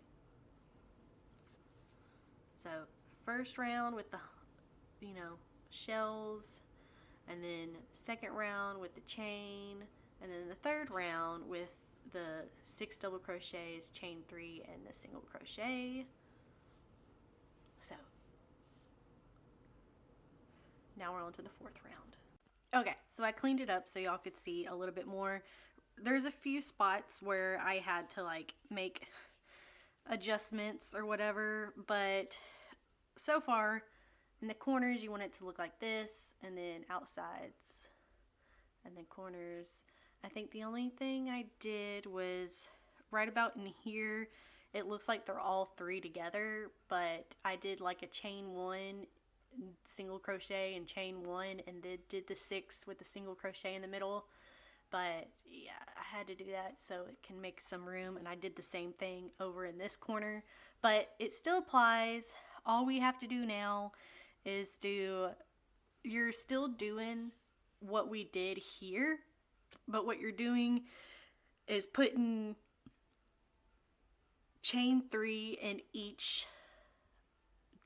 So first round with the, shells, and then second round with the chain, and then the third round with the 6 double crochets, chain 3, and the single crochet. So now we're on to the 4th round. Okay, so I cleaned it up so y'all could see a little bit more. There's a few spots where I had to make adjustments or whatever, but so far in the corners you want it to look like this, and then outsides, and then corners. I think the only thing I did was right about in here, it looks like they're all 3 together, but I did like a chain 1 single crochet and chain 1, and then did the 6 with the single crochet in the middle. But yeah, I had to do that so it can make some room, and I did the same thing over in this corner, but it still applies. All we have to do now is you're still doing what we did here, but what you're doing is putting chain 3 in each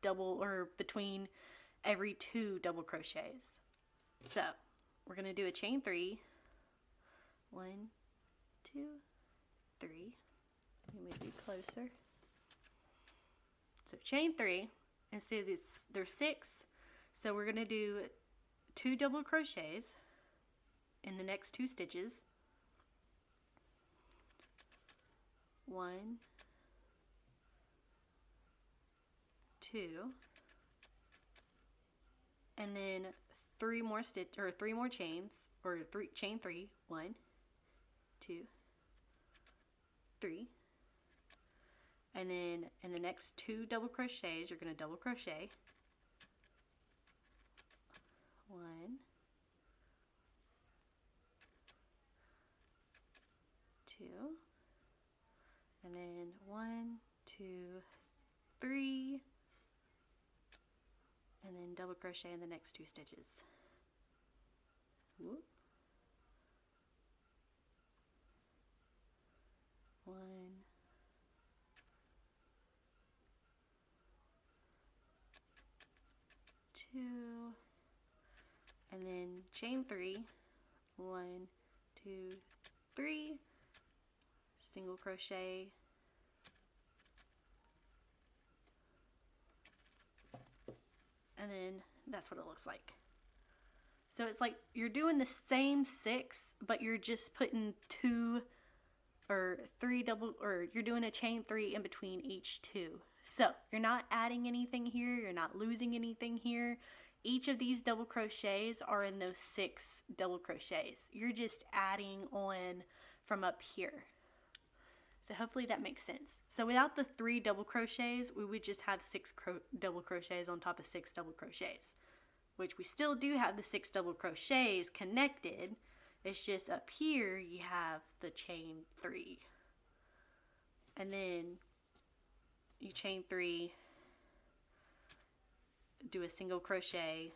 double, or between every 2 double crochets. So we're going to do a chain 3, 1, 2, 3. Let me move you closer. So chain 3, and see this, there's 6, so we're going to do 2 double crochets in the next 2 stitches. 1, 2, and then 3 more chains, or chain 3, 1, 2, 3, and then in the next 2 double crochets you're going to double crochet, 1, 2, and then 1, 2, 3, and then double crochet in the next 2 stitches. Whoop. 1, 2, and then chain 3, 1, 2, 3, single crochet, and then that's what it looks like. So it's like you're doing the same 6, but you're just putting 2 or 3 double, or you're doing a chain 3 in between each 2. So you're not adding anything here, you're not losing anything here. Each of these double crochets are in those 6 double crochets. You're just adding on from up here. So hopefully that makes sense. So without the 3 double crochets, we would just have 6 double crochets on top of 6 double crochets, which we still do have the 6 double crochets connected. It's just up here you have the chain 3, and then you chain 3, do a single crochet,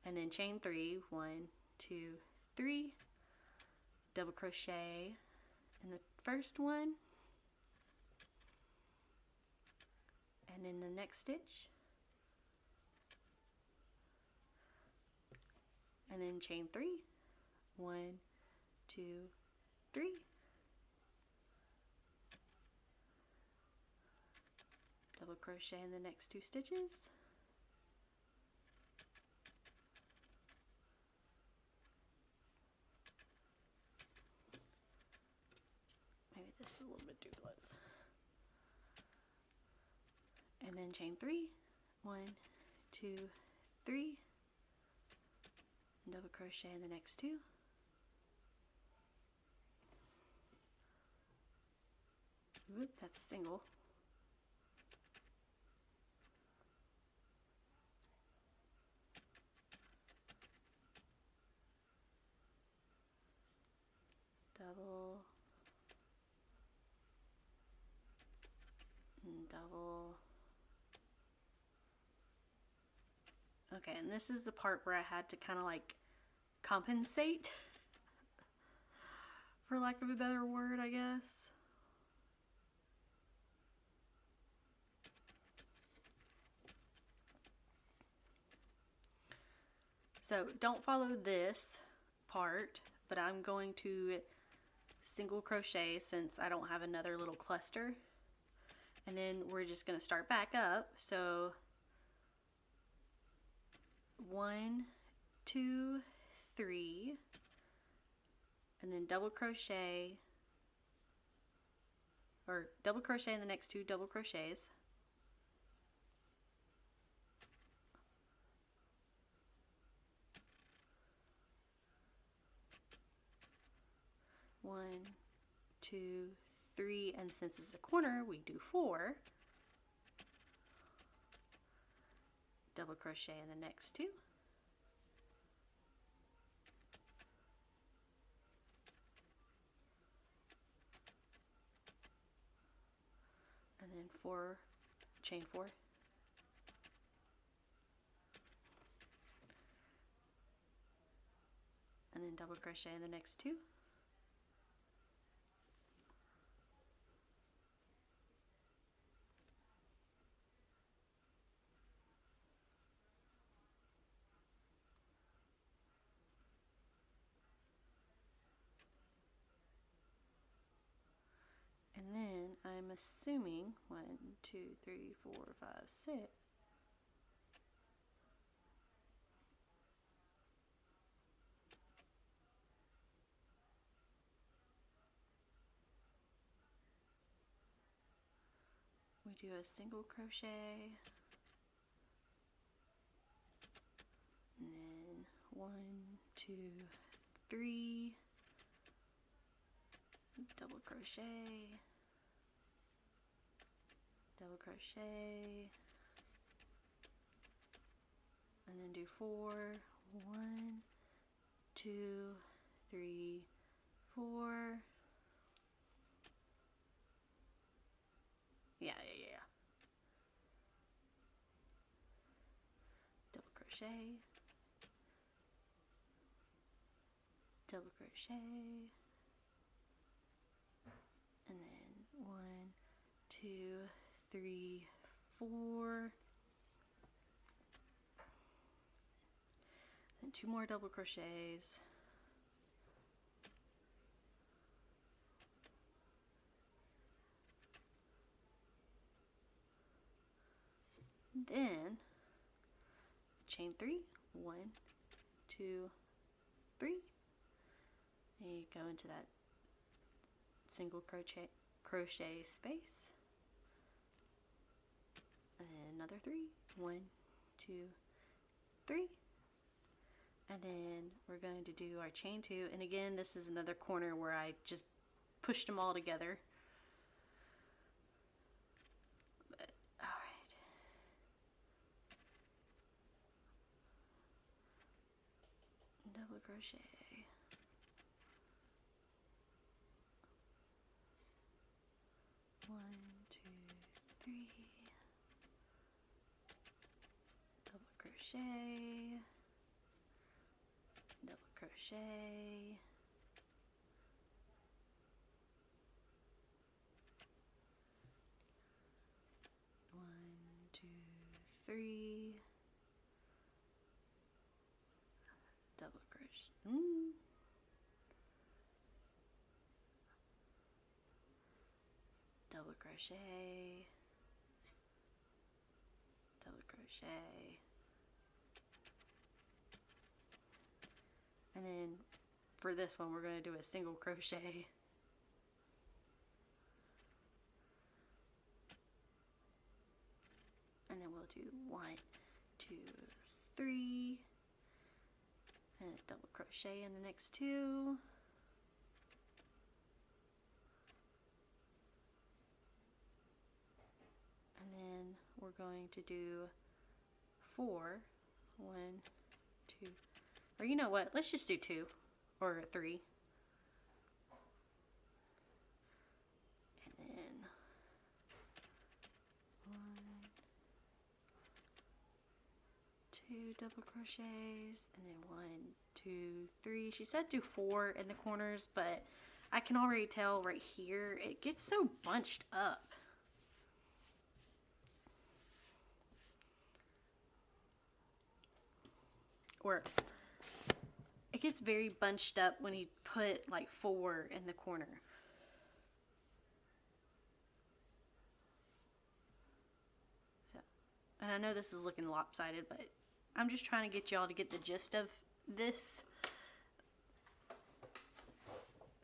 and then chain 3, 1, 2, 3, double crochet in the first one, and in the next stitch, and then chain 3, 1, 2, 3, double crochet in the next 2 stitches, maybe this is a little bit too close, and then chain 3, 1, 2, 3, double crochet in the next 2, whoop, that's single, double, and double. Okay, and this is the part where I had to kind of like compensate, for lack of a better word, I guess. So don't follow this part, but I'm going to single crochet since I don't have another little cluster, and then we're just going to start back up. So 1, 2, 3, and then double crochet, or double crochet in the next 2 double crochets, 1, 2, 3, and since it's a corner, we do 4. Double crochet in the next 2. And then 4, chain 4. and then double crochet in the next 2. And then I'm assuming 1, 2, 3, 4, 5, 6. We do a single crochet, and then 1, 2, 3, double crochet, double crochet, and then do 4, 1, 2, 3, 4. Yeah. Double crochet, double crochet, and then 1, 2, 3, 4, and 2 more double crochets, then chain 3, 1, 2, 3, and you go into that single crochet space, and then another 3, 1, 2, 3, and then we're going to do our chain 2, and again this is another corner where I just pushed them all together. But alright, double crochet, 1, 2, 3, double crochet, double crochet, 1, 2, 3, double crochet, double crochet, double crochet, and then for this one we're going to do a single crochet, and then we'll do 1, 2, 3, and a double crochet in the next 2, and then we're going to do 4, 1, 2, or you know what, let's just do 2 or 3, and then 1, 2 double crochets, and then 1, 2, 3. She said do 4 in the corners, but I can already tell right here it gets so bunched up. Or it gets very bunched up when you put like 4 in the corner. So, and I know this is looking lopsided, but I'm just trying to get y'all to get the gist of this.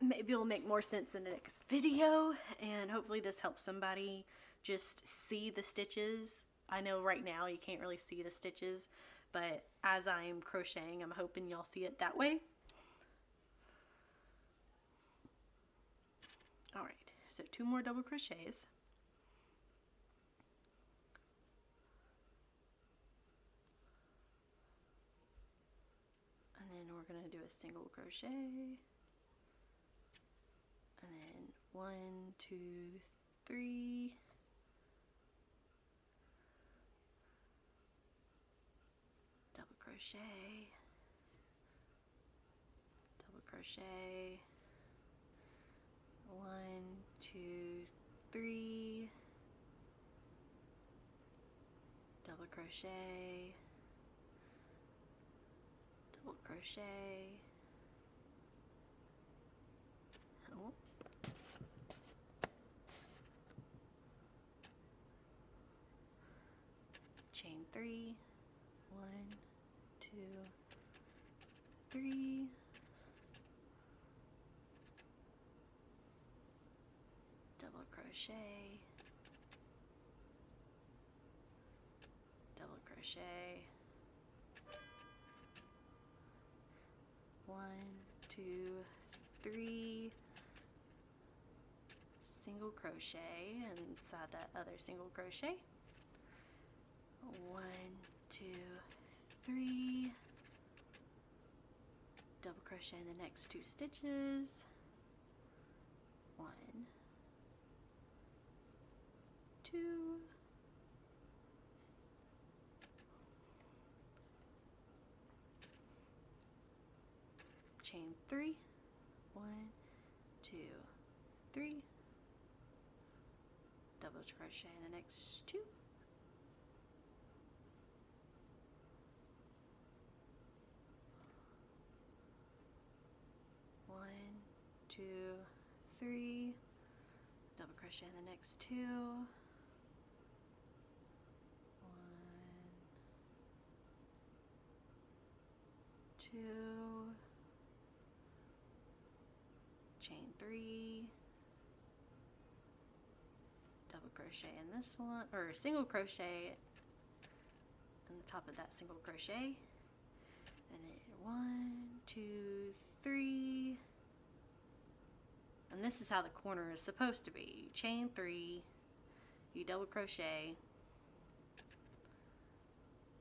Maybe it'll make more sense in the next video, and hopefully this helps somebody just see the stitches. I know right now you can't really see the stitches, but as I'm crocheting, I'm hoping y'all see it that way. Alright, so 2 more double crochets. And then we're going to do a single crochet. And then 1, 2, 3. Double crochet. crochet, 1, 2, 3, double crochet, double crochet, oh, chain 3, 1, 2, 3, double crochet, double crochet, 1, 2, 3, single crochet inside that other single crochet, 1, 2, 3, double crochet in the next 2 stitches, 1, 2, chain 3, 1, 2, 3, double crochet in the next 2, 1, 2, 3, double crochet in the next 2, 1, 2, chain 3, double crochet in this one, or single crochet on the top of that single crochet, and then 1, 2, 3, and this is how the corner is supposed to be. You chain 3, you double crochet,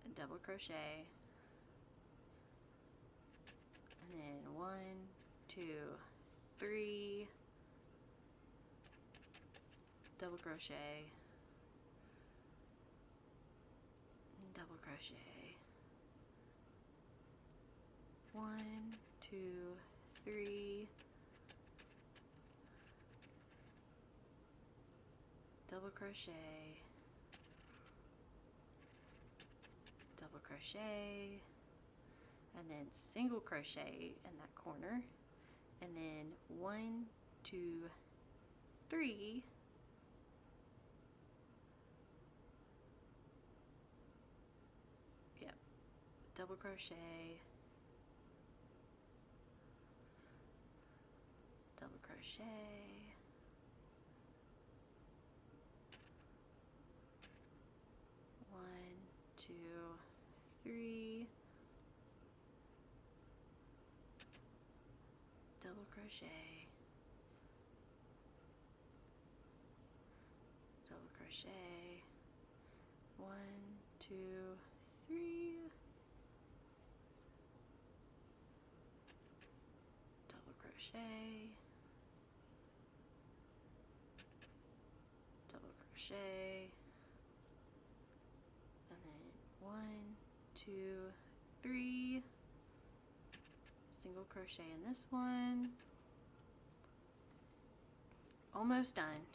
and double crochet, and then 1, 2, 3, double crochet, and double crochet, 1, 2, 3, double crochet, double crochet, and then single crochet in that corner, and then 1, 2, 3, yep, double crochet, double crochet, 1, 2, 3, double crochet, double crochet, 1, 2, 3, double crochet, double crochet, and then 1, 2, 3, single crochet in this one. Almost done.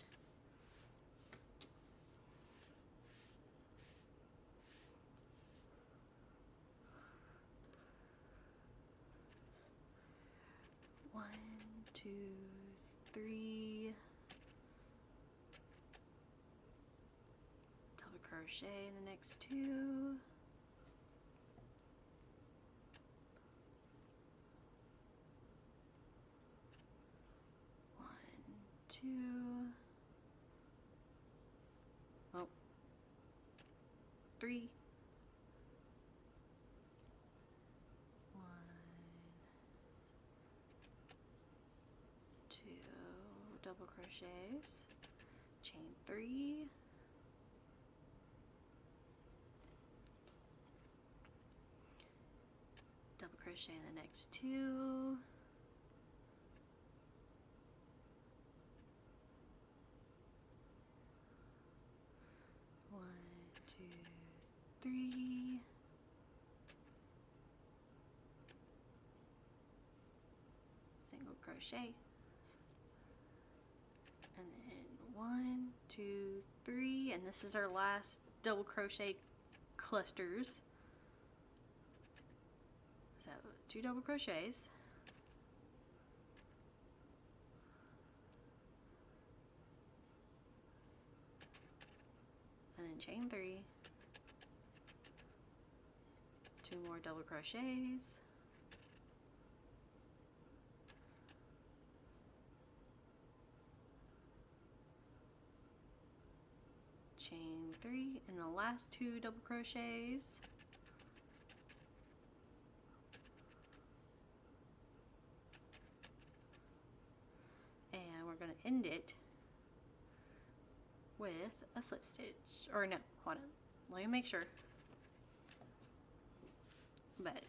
One, 2, 3, double crochet in the next 2, 1, 2, oh, 3, 1, 2, double crochets, chain 3, double crochet in the next 2, 1, 2, 3, crochet, and then 1, 2, 3, and this is our last double crochet clusters. So 2 double crochets, and then chain 3, 2 more double crochets, chain 3, and the last 2 double crochets, and we're going to end it with a slip stitch. Or no, hold on, let me make sure. But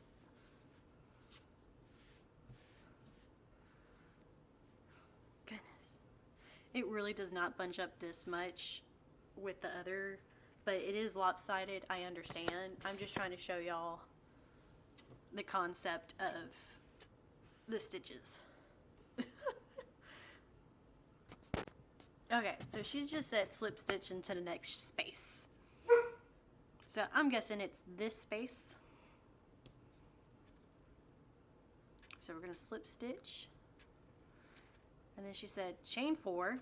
goodness, it really does not bunch up this much with the other, but it is lopsided. I understand. I'm just trying to show y'all the concept of the stitches. Okay, so she's just said slip stitch into the next space. So I'm guessing it's this space. So we're going to slip stitch. And then she said chain 4.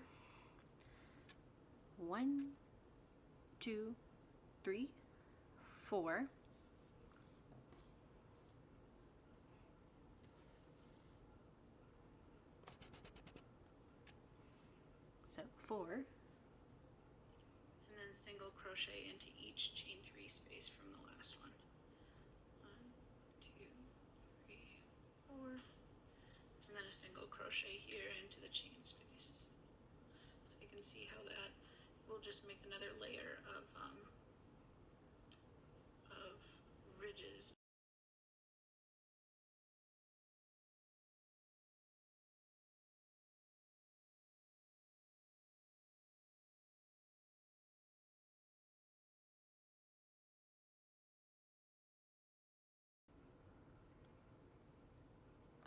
1, 2, 3, 4. So 4. And then single crochet into each chain 3 space from the last one. 1, 2, 3, 4. And then a single crochet here into the chain space. So you can see how that will just make another layer of ridges.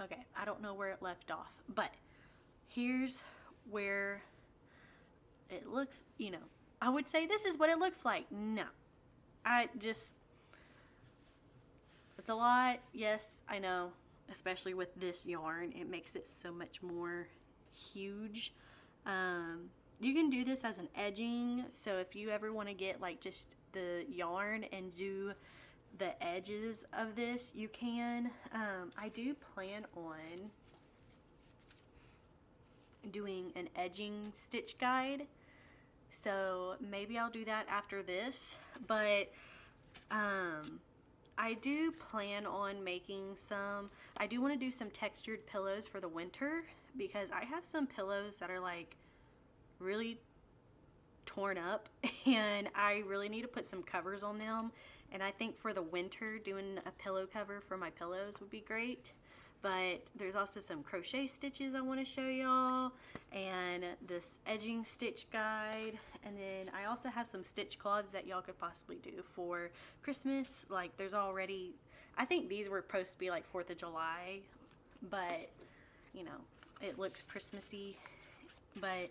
Okay, I don't know where it left off, but here's where it looks, you know, I would say this is what it looks like. No, it's a lot. Yes, I know, especially with this yarn, it makes it so much more huge. You can do this as an edging, so if you ever want to get like just the yarn and do the edges of this, you can. I do plan on doing an edging stitch guide, so maybe I'll do that after this, but I do plan on making some, I do want to do some textured pillows for the winter, because I have some pillows that are like really torn up and I really need to put some covers on them, and I think for the winter doing a pillow cover for my pillows would be great. But there's also some crochet stitches I want to show y'all, and this edging stitch guide, and then I also have some stitch cloths that y'all could possibly do for Christmas. Like there's already, I think these were supposed to be like 4th of July, but you know, it looks Christmassy. But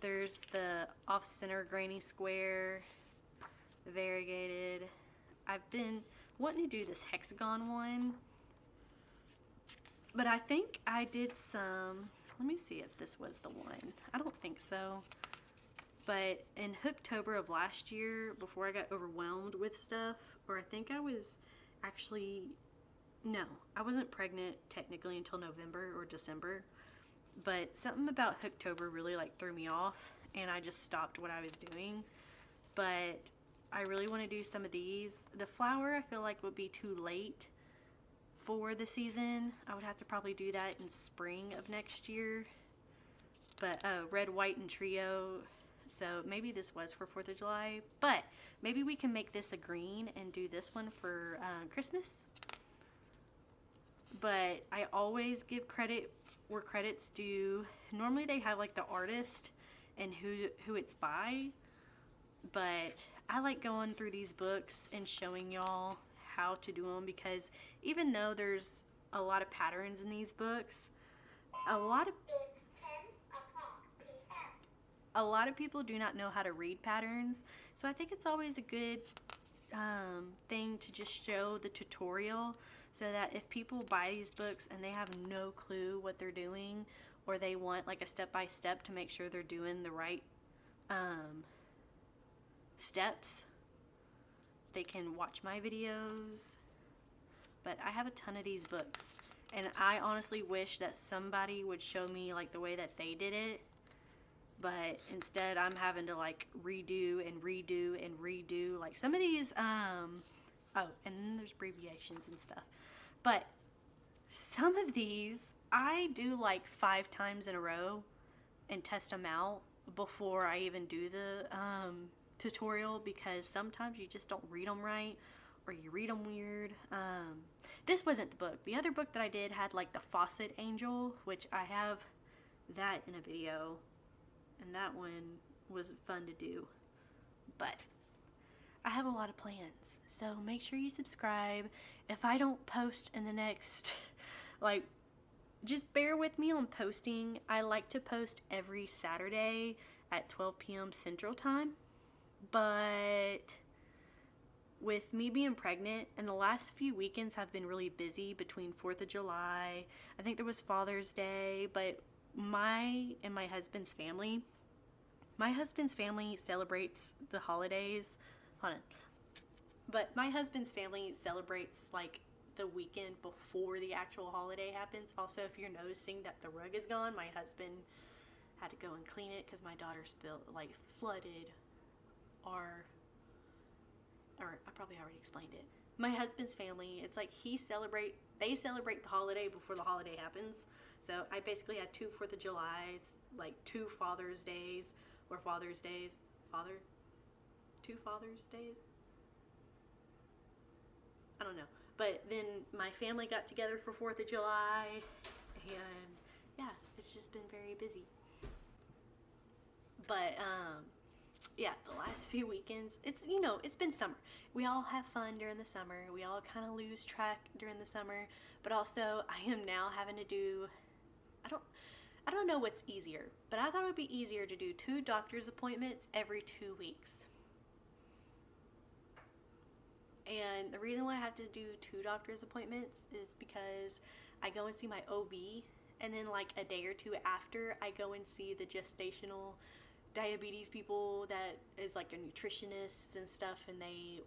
there's the off-center granny square, the variegated. I've been wanting to do this hexagon one, but I think I did some, let me see if this was the one. I don't think so. But in Hooktober of last year, before I got overwhelmed with stuff, or I think I was actually, no, I wasn't pregnant technically until November or December. But something about Hooktober really like threw me off, and I just stopped what I was doing. But I really want to do some of these. The flower I feel like would be too late for the season. I would have to probably do that in spring of next year. But red, white, and trio. So maybe this was for 4th of July. But maybe we can make this a green and do this one for Christmas. But I always give credit where credit's due. Normally they have like the artist and who it's by. But I like going through these books and showing y'all how to do them, because even though there's a lot of patterns in these books, a lot of a lot of people do not know how to read patterns, so I think it's always a good thing to just show the tutorial, so that if people buy these books and they have no clue what they're doing, or they want like a step-by-step to make sure they're doing the right steps, they can watch my videos. But I have a ton of these books, and I honestly wish that somebody would show me like the way that they did it, but instead I'm having to like redo and redo and redo like some of these oh, and then there's abbreviations and stuff, but some of these I do like 5 times in a row and test them out before I even do the tutorial, because sometimes you just don't read them right, or you read them weird. This wasn't the book. The other book that I did had like the faucet angel, which I have that in a video, and that one was fun to do. But I have a lot of plans, so make sure you subscribe. If I don't post in the next like, just bear with me on posting. I like to post every Saturday at 12 p.m. Central Time, but with me being pregnant, and the last few weekends have been really busy between 4th of July, I think there was Father's Day, but my husband's family celebrates the holidays. Hold on. But my husband's family celebrates like the weekend before the actual holiday happens. Also, if you're noticing that the rug is gone, my husband had to go and clean it because my daughter flooded our, or I probably already explained it. My husband's family, it's like they celebrate the holiday before the holiday happens. So I basically had 2 4th of Julys, like 2 Father's Days, or two Father's Days. I don't know. But then my family got together for 4th of July, and yeah, it's just been very busy. But yeah, the last few weekends, it's been summer. We all have fun during the summer. We all kind of lose track during the summer. But also, I am now having to do, I don't know what's easier, but I thought it would be easier to do 2 doctor's appointments every 2 weeks. And the reason why I have to do 2 doctor's appointments is because I go and see my OB, and then like a day or 2 after, I go and see the gestational diabetes people that is like a nutritionist and stuff, and they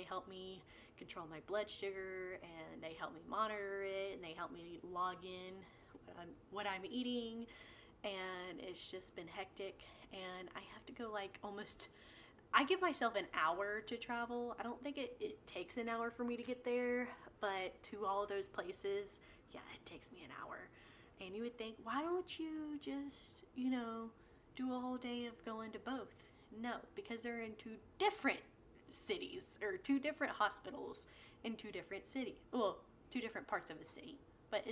help me control my blood sugar, and they help me monitor it, and they help me log in what I'm eating, and it's just been hectic, and I have to go like I give myself an hour to travel. I don't think it takes an hour for me to get there, but to all of those places, yeah, it takes me an hour. And you would think, why don't you just, do a whole day of going to both? No, because they're in 2 different cities, or 2 different hospitals in 2 different cities. Well, 2 different parts of a city, but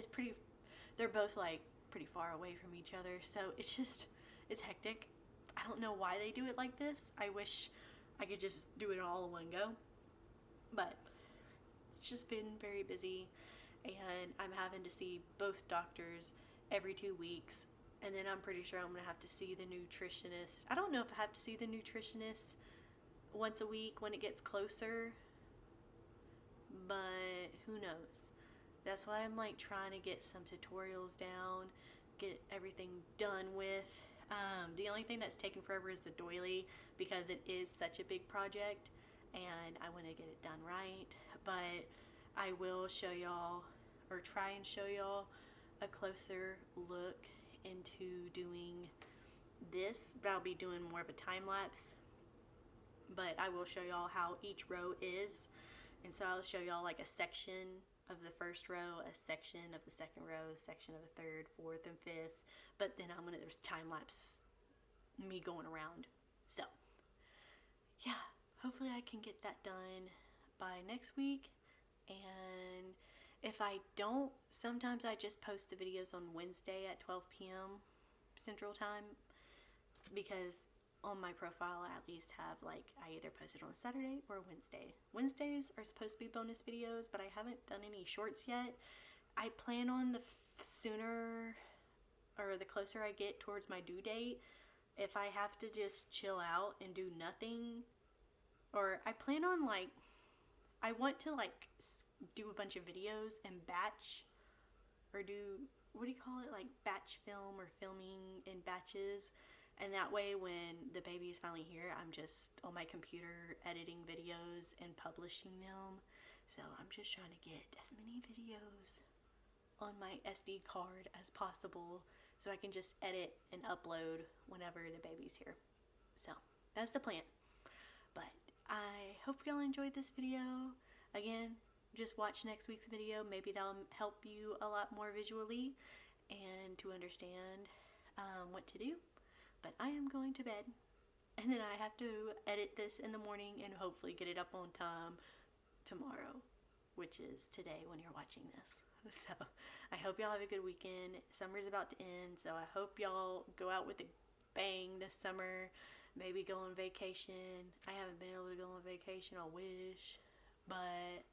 they're both like pretty far away from each other, so it's hectic. I don't know why they do it like this. I wish I could just do it all in one go, but it's just been very busy, and I'm having to see both doctors every 2 weeks, and then I'm pretty sure I'm going to have to see the nutritionist. I don't know if I have to see the nutritionist once a week when it gets closer, but who knows. That's why I'm like trying to get some tutorials down, get everything done with. The only thing that's taken forever is the doily, because it is such a big project and I want to get it done right. But I will show y'all, or try and show y'all, a closer look into doing this, but I'll be doing more of a time lapse. But I will show y'all how each row is, and so I'll show y'all like a section of the first row, a section of the second row, a section of the third, fourth, and fifth. But then there's time lapse me going around. So yeah, hopefully I can get that done by next week. And if I don't, sometimes I just post the videos on Wednesday at 12 p.m. Central Time, because on my profile I at least have like, I either post it on Saturday or Wednesday. Wednesdays are supposed to be bonus videos, but I haven't done any shorts yet. I plan on the sooner or the closer I get towards my due date, if I have to just chill out and do nothing, or I plan on like, I want to like do a bunch of videos and batch, or do, what do you call it, like batch film or filming in batches, and that way when the baby is finally here, I'm just on my computer editing videos and publishing them. So I'm just trying to get as many videos on my SD card as possible so I can just edit and upload whenever the baby's here. So that's the plan. But I hope y'all enjoyed this video. Again, just watch next week's video. Maybe that'll help you a lot more visually and to understand what to do. But I am going to bed, and then I have to edit this in the morning and hopefully get it up on time tomorrow, which is today when you're watching this. So I hope y'all have a good weekend. Summer's about to end, so I hope y'all go out with a bang this summer. Maybe go on vacation. I haven't been able to go on vacation, I wish, but